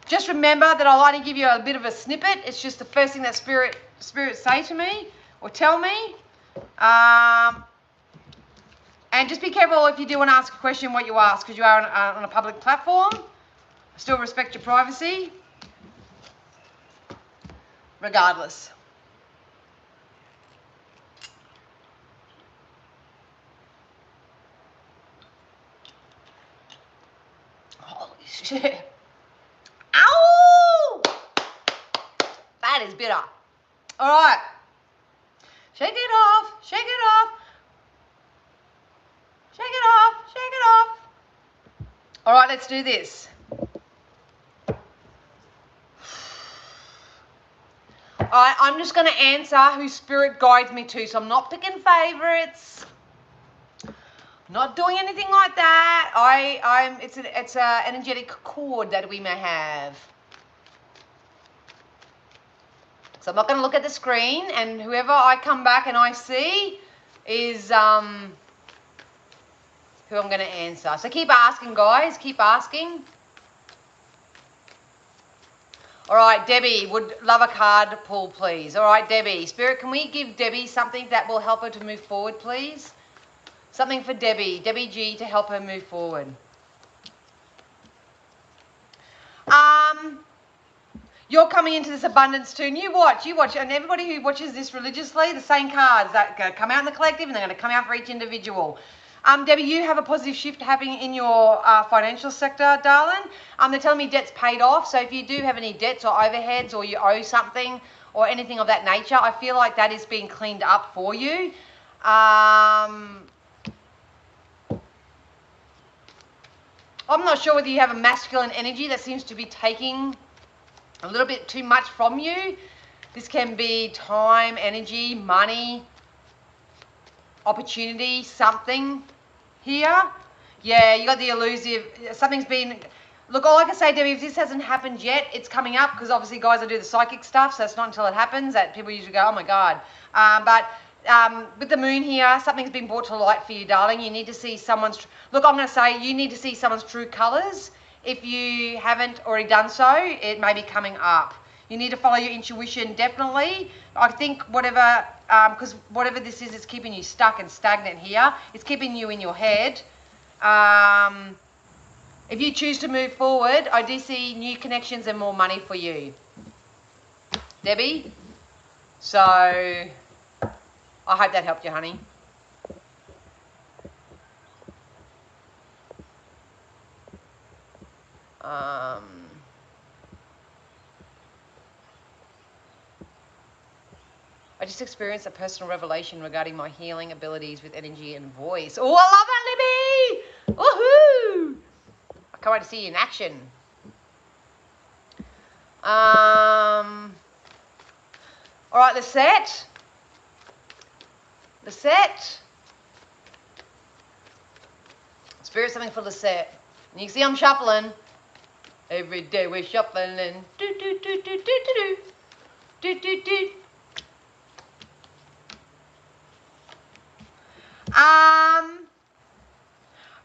Just remember that I'll only give you a bit of a snippet. It's just the first thing that spirit say to me or tell me. And just be careful if you do want to ask a question what you ask, because you are on a public platform. Still respect your privacy. Regardless. Holy shit. Ow! That is bitter. All right. Shake it off. Shake it off. Shake it off. Shake it off. All right, let's do this. All right, I'm just going to answer who Spirit guides me to. So I'm not picking favorites. Not doing anything like that. It's an energetic cord that we may have. So I'm not going to look at the screen, and whoever I come back and I see is who I'm going to answer. So keep asking, guys. Keep asking. All right, Debbie would love a card pull, please. All right, Debbie. Spirit, can we give Debbie something that will help her to move forward, please? Something for Debbie. Debbie G, to help her move forward. You're coming into this abundance too, and you watch, and everybody who watches this religiously, the same cards that come out in the collective, and they're going to come out for each individual. Debbie, you have a positive shift happening in your financial sector, darling. They're telling me debt's paid off, so if you do have any debts or overheads, or you owe something, or anything of that nature, I feel like that is being cleaned up for you. I'm not sure whether you have a masculine energy that seems to be taking a little bit too much from you. This can be time, energy, money, opportunity, something here. Yeah, you got the elusive, something's been, look, all I can say, Debbie, if this hasn't happened yet, it's coming up, because obviously guys, I do the psychic stuff, so it's not until it happens that people usually go, oh my God. But with the moon here, something's been brought to light for you, darling. You need to see someone's, look, I'm going to say you need to see someone's true colors. If you haven't already done so, it may be coming up. You need to follow your intuition, definitely. I think whatever, because whatever this is, it's keeping you stuck and stagnant here. It's keeping you in your head. If you choose to move forward, I do see new connections and more money for you, Debbie. So I hope that helped you, honey. I just experienced a personal revelation regarding my healing abilities with energy and voice. Oh, I love that, Libby! Woohoo! I can't wait to see you in action. All right, Lisette. Lisette. Spirit, something for Lisette. And you can see I'm shuffling. Every day we're shuffling. Do, do, do, do, do, do, do, do, do.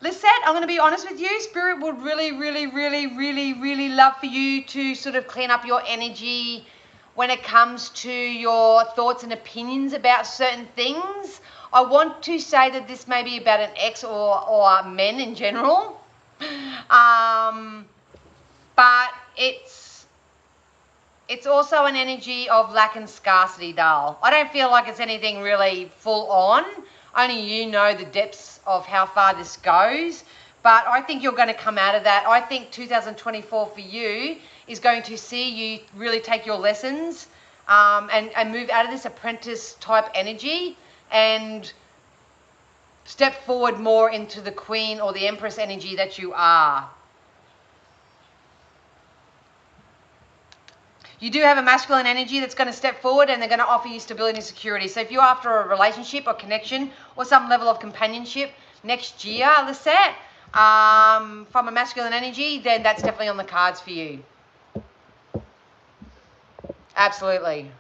Lisette, I'm going to be honest with you. Spirit would really, really, really, really, really love for you to sort of clean up your energy when it comes to your thoughts and opinions about certain things. I want to say that this may be about an ex or men in general. But it's also an energy of lack and scarcity, doll. I don't feel like it's anything really full on. Only you know the depths of how far this goes. But I think you're going to come out of that. I think 2024 for you is going to see you really take your lessons and move out of this apprentice type energy and step forward more into the queen or the empress energy that you are. You do have a masculine energy that's going to step forward and they're going to offer you stability and security. So if you're after a relationship or connection or some level of companionship next year, Lisette, from a masculine energy, then that's definitely on the cards for you. Absolutely.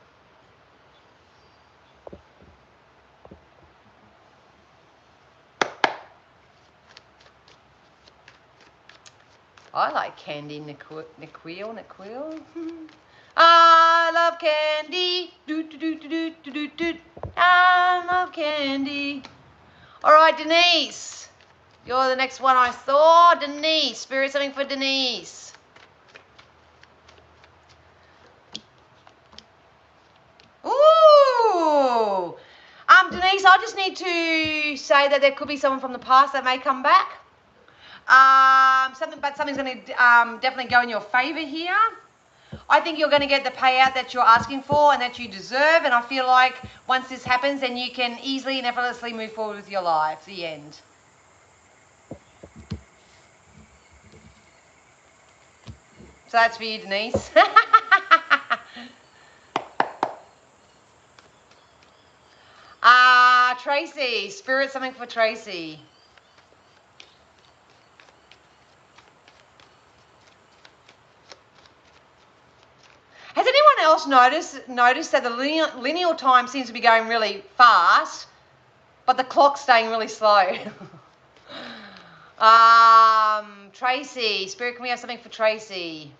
I like Candy Naquil. I love candy. Do, do, do, do, do, do, do, do. I love candy. All right, Denise. You're the next one I saw. Denise. Spirit, something for Denise. Ooh. Denise, I just need to say that there could be someone from the past that may come back. Something's going to definitely go in your favor here. I think you're going to get the payout that you're asking for and that you deserve. And I feel like once this happens, then you can easily and effortlessly move forward with your life. The end. So that's for you, Denise. Tracy. Spirit, something for Tracy. else notice that the lineal time seems to be going really fast, but the clock's staying really slow? Tracy, Spirit, can we have something for Tracy?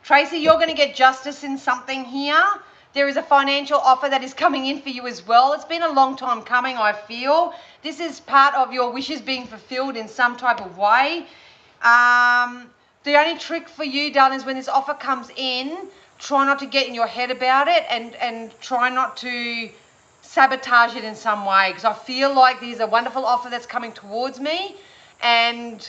Tracy, you're going to get justice in something here. There is a financial offer that is coming in for you as well. It's been a long time coming, I feel. This is part of your wishes being fulfilled in some type of way. The only trick for you, darling, is when this offer comes in, try not to get in your head about it and try not to sabotage it in some way, because I feel like there's a wonderful offer that's coming towards me and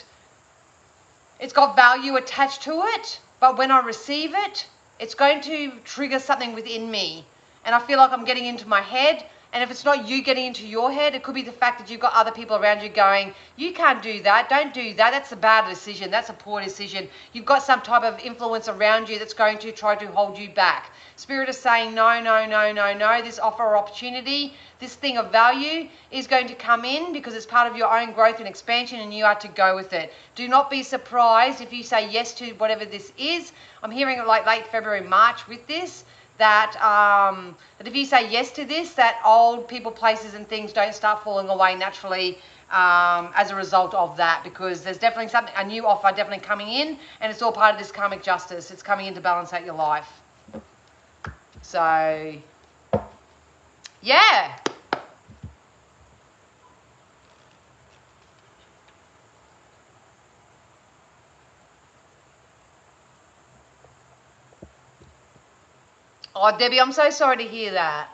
it's got value attached to it. But when I receive it, it's going to trigger something within me. And I feel like I'm getting into my head. And if it's not you getting into your head, it could be the fact that you've got other people around you going, you can't do that, don't do that, that's a bad decision, that's a poor decision. You've got some type of influence around you that's going to try to hold you back. Spirit is saying, no, no, no, no, no, this offer or opportunity, this thing of value is going to come in because it's part of your own growth and expansion and you are to go with it. Do not be surprised if you say yes to whatever this is. I'm hearing it like late February, March with this. That if you say yes to this, that old people, places and things don't start falling away naturally as a result of that, because there's definitely something, a new offer definitely coming in, and it's all part of this karmic justice. It's coming in to balance out your life. So, yeah. Oh, Debbie, I'm so sorry to hear that.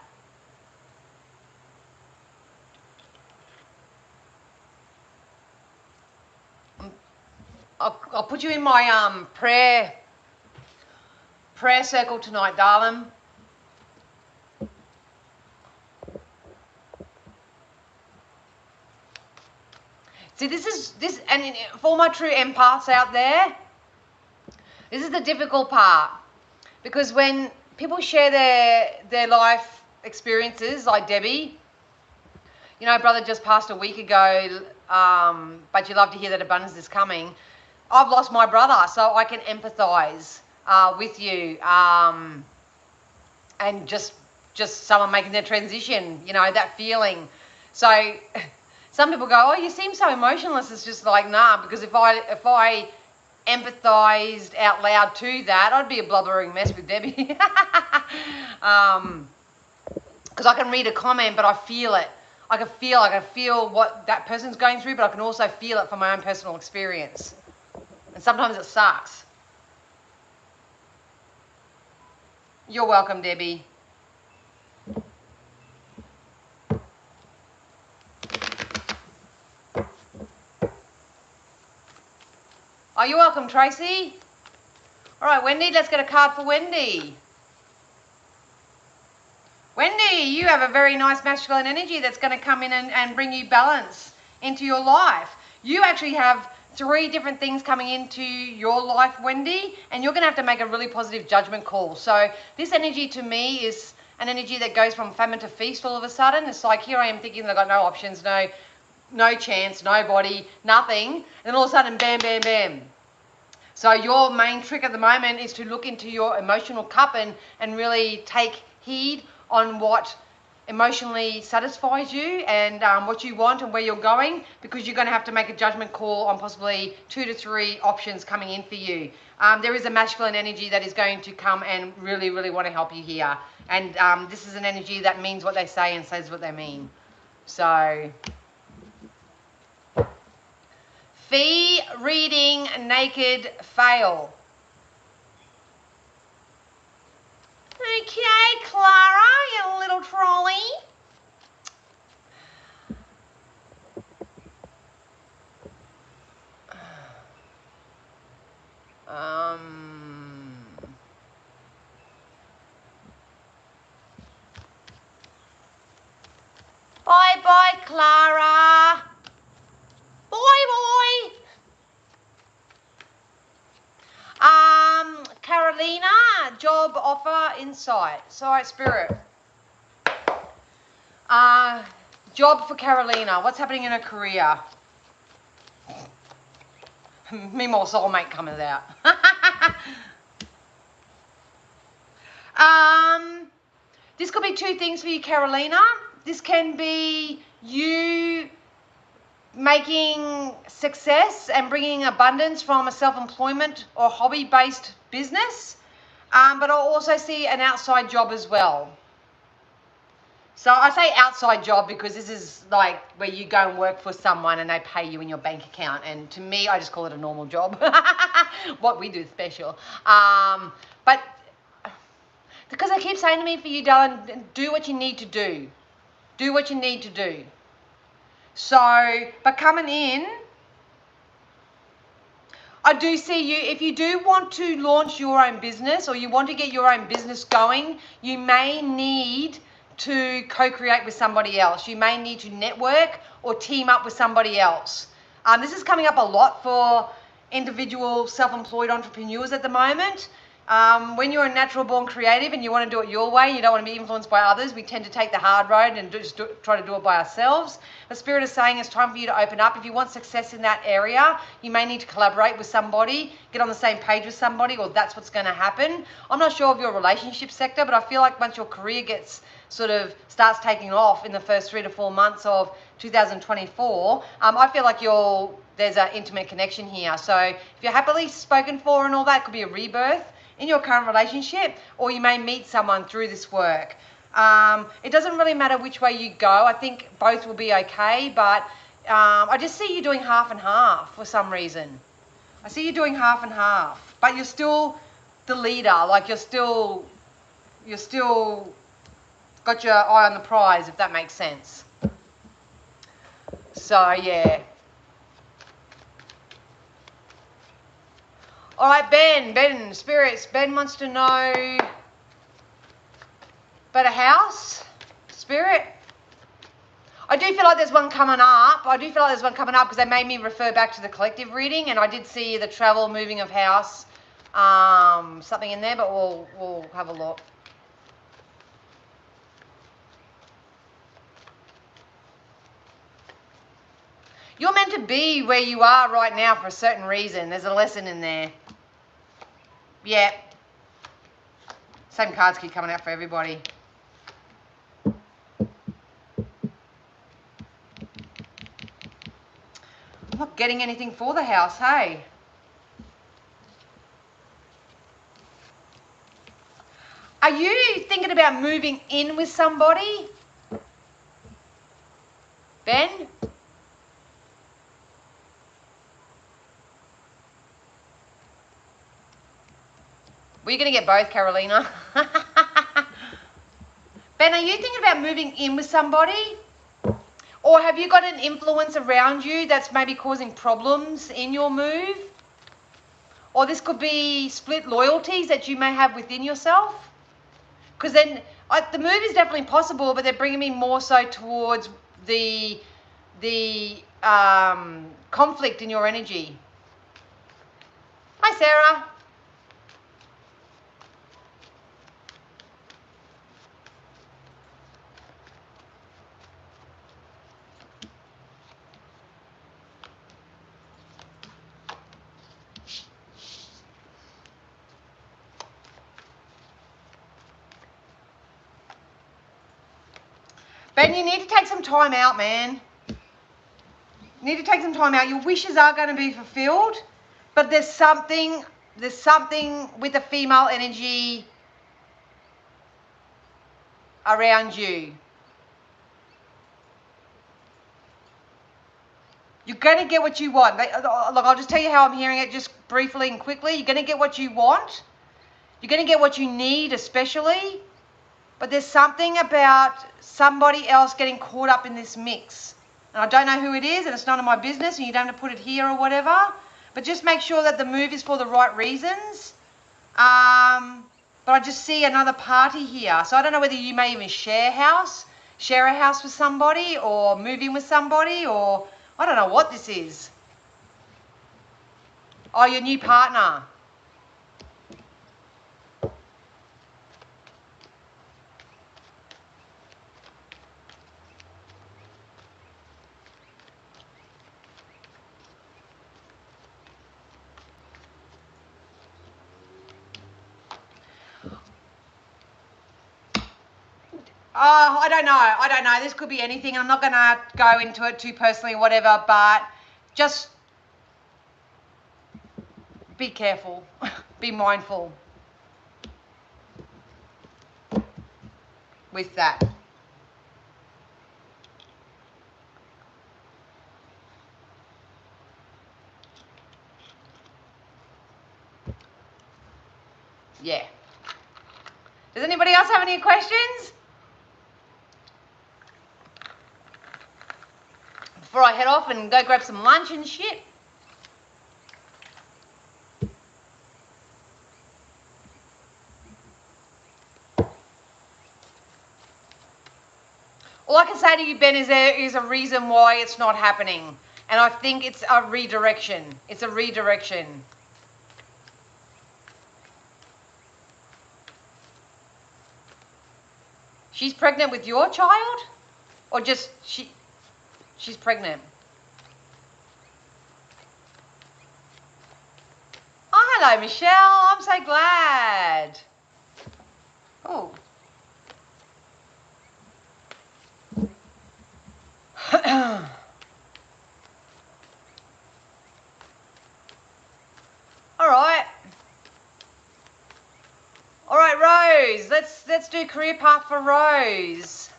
I'll put you in my prayer circle tonight, darling. See, this, and for my true empaths out there, this is the difficult part, because when people share their life experiences, like Debbie, you know, brother just passed a week ago, but you love to hear that abundance is coming. I've lost my brother, so I can empathise with you, and just someone making their transition, you know, that feeling. So some people go, oh, you seem so emotionless. It's just like, nah, because if I empathised out loud to that, I'd be a blubbering mess with Debbie. Because I can read a comment, but I feel it. I can feel what that person's going through, but I can also feel it from my own personal experience. And sometimes it sucks. You're welcome, Debbie. Oh, you're welcome, Tracy. All right, Wendy, let's get a card for Wendy. Wendy, you have a very nice masculine energy that's going to come in and bring you balance into your life. You actually have 3 different things coming into your life, Wendy, and you're going to have to make a really positive judgment call. So this energy to me is an energy that goes from famine to feast all of a sudden. It's like, here I am thinking I've got no options, no chance, nobody, nothing, and then all of a sudden, bam, bam, bam. So your main trick at the moment is to look into your emotional cup and really take heed on what emotionally satisfies you and what you want and where you're going, because you're going to have to make a judgment call on possibly 2 to 3 options coming in for you. There is a masculine energy that is going to come and really, really want to help you here. And this is an energy that means what they say and says what they mean. So, fee reading naked fail. Okay, Clara, you little trolley. Bye, Clara. Bye. Carolina, job offer insight. Sorry, Spirit. Job for Carolina. What's happening in her career? Meanwhile, soulmate coming out. This could be two things for you, Carolina. This can be you making success and bringing abundance from a self-employment or hobby-based business. But I'll also see an outside job as well. So I say outside job because this is like where you go and work for someone and they pay you in your bank account. And to me, I just call it a normal job. What we do is special. But because they keep saying to me, for you, darling, do what you need to do. Do what you need to do. So, but coming in, I do see you, if you do want to launch your own business or you want to get your own business going, you may need to co-create with somebody else. You may need to network or team up with somebody else. This is coming up a lot for individual self-employed entrepreneurs at the moment. When you're a natural born creative and you want to do it your way, you don't want to be influenced by others, we tend to take the hard road and try to do it by ourselves. The Spirit is saying it's time for you to open up. If you want success in that area, you may need to collaborate with somebody, get on the same page with somebody, or that's what's going to happen. I'm not sure of your relationship sector, but I feel like once your career gets starts taking off in the first 3 to 4 months of 2024, I feel like there's an intimate connection here. So if you're happily spoken for and all that, it could be a rebirth in your current relationship, or you may meet someone through this work. It doesn't really matter which way you go. I think both will be okay, but I just see you doing half and half for some reason. I see you doing half and half, but you're still the leader. Like you're still got your eye on the prize, if that makes sense. So yeah. All right, Ben, spirits. Ben wants to know about a house, spirit. I do feel like there's one coming up. Because they made me refer back to the collective reading, and I did see the travel, moving of house, something in there, but we'll have a look. You're meant to be where you are right now for a certain reason. There's a lesson in there. Yeah. Same cards keep coming out for everybody. I'm not getting anything for the house, hey? Are you thinking about moving in with somebody? Ben? Were you going to get both, Carolina? Ben, are you thinking about moving in with somebody? Or have you got an influence around you that's maybe causing problems in your move? Or this could be split loyalties that you may have within yourself? Because then the move is definitely possible, but they're bringing me more so towards the conflict in your energy. Hi, Sarah. Ben, you need to take some time out, man. You need to take some time out. Your wishes are going to be fulfilled, but there's something with the female energy around you. You're going to get what you want. Look, I'll just tell you how I'm hearing it just briefly and quickly. You're going to get what you want. You're going to get what you need especially. But there's something about somebody else getting caught up in this mix. And I don't know who it is, and it's none of my business, and you don't have to put it here or whatever. But just make sure that the move is for the right reasons. But I just see another party here. So I don't know whether you may even share a house with somebody, or move in with somebody, or I don't know what this is. Oh, your new partner. Oh, I don't know. I don't know. This could be anything. I'm not going to go into it too personally or whatever, but just be careful. Be mindful with that. Yeah. Does anybody else have any questions? Before I head off and go grab some lunch and shit. All I can say to you, Ben, is there is a reason why it's not happening. And I think it's a redirection. It's a redirection. She's pregnant with your child? Or just she's pregnant? Oh, hello, Michelle. I'm so glad. Oh. All right. All right, Rose. Let's do career path for Rose.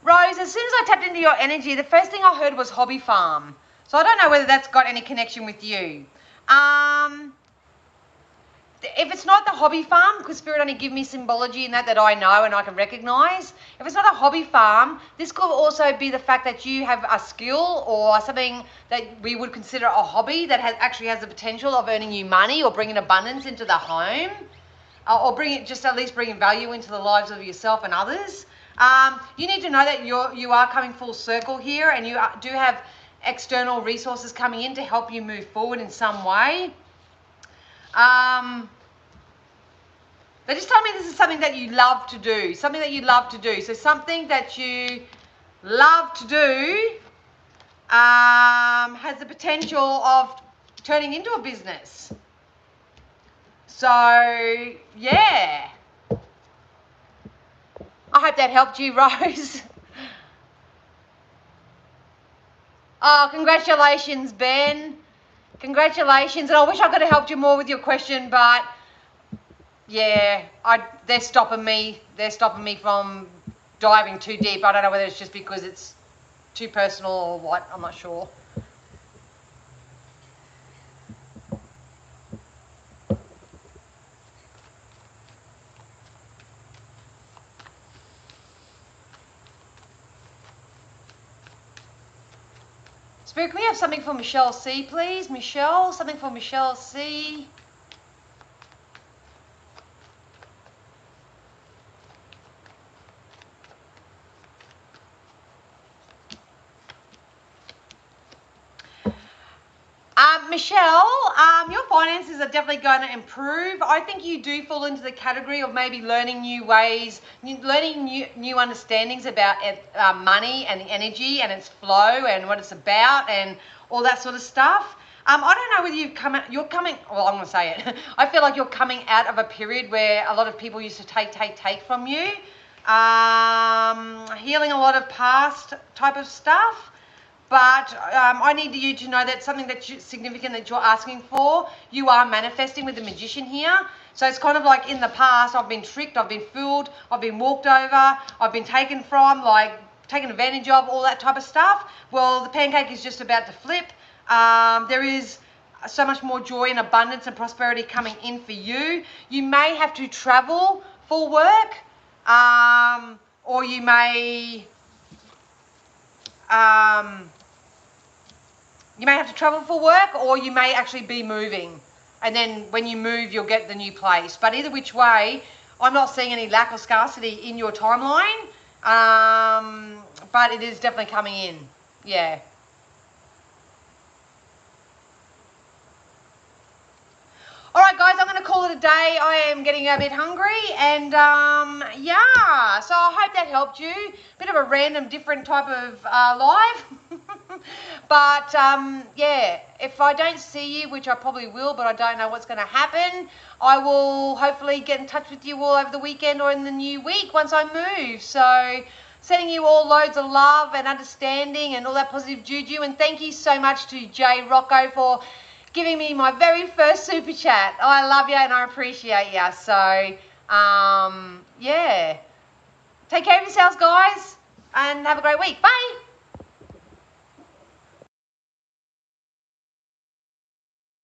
Rose, as soon as I tapped into your energy, the first thing I heard was hobby farm. So I don't know whether that's got any connection with you. If it's not the hobby farm, because Spirit only give me symbology in that I know and I can recognize. If it's not a hobby farm, this could also be the fact that you have a skill or something that we would consider a hobby that actually has the potential of earning you money or bringing abundance into the home, or at least bringing value into the lives of yourself and others. You need to know that you are coming full circle here, and you do have external resources coming in to help you move forward in some way. They just tell me this is something that you love to do, something that you love to do. So something that you love to do has the potential of turning into a business. So, yeah. I hope that helped you, Rose. Oh, congratulations, Ben. Congratulations. And I wish I could have helped you more with your question, but yeah, they're stopping me. They're stopping me from diving too deep. I don't know whether it's just because it's too personal or what. I'm not sure. Spirit, can we have something for Michelle C, please? Michelle, something for Michelle C. Michelle, your finances are definitely going to improve. I think you do fall into the category of maybe learning new ways, learning new understandings about money and energy and its flow and what it's about and all that sort of stuff. I don't know whether you're coming, well, I'm going to say it. I feel like you're coming out of a period where a lot of people used to take from you. Healing a lot of past type of stuff. But I need you to know that something that's significant that you're asking for, you are manifesting with the Magician here. So it's kind of like in the past, I've been tricked, I've been fooled, I've been walked over, I've been taken from, like taken advantage of, all that type of stuff. Well, the pancake is just about to flip. There is so much more joy and abundance and prosperity coming in for you. You may have to travel for work, or you may... you may have to travel for work, or you may actually be moving. And then when you move, you'll get the new place. But either which way, I'm not seeing any lack or scarcity in your timeline. But it is definitely coming in. Yeah. All right, guys, I'm going to call it the day. I am getting a bit hungry, and yeah, so I hope that helped you. Bit of a random, different type of live. But yeah, if I don't see you, which I probably will, but I don't know what's going to happen, I will hopefully get in touch with you all over the weekend or in the new week once I move. So sending you all loads of love and understanding and all that positive juju. And thank you so much to Jay Rocco for giving me my very first super chat. I love you and I appreciate you. So yeah, take care of yourselves, guys, and have a great week. Bye.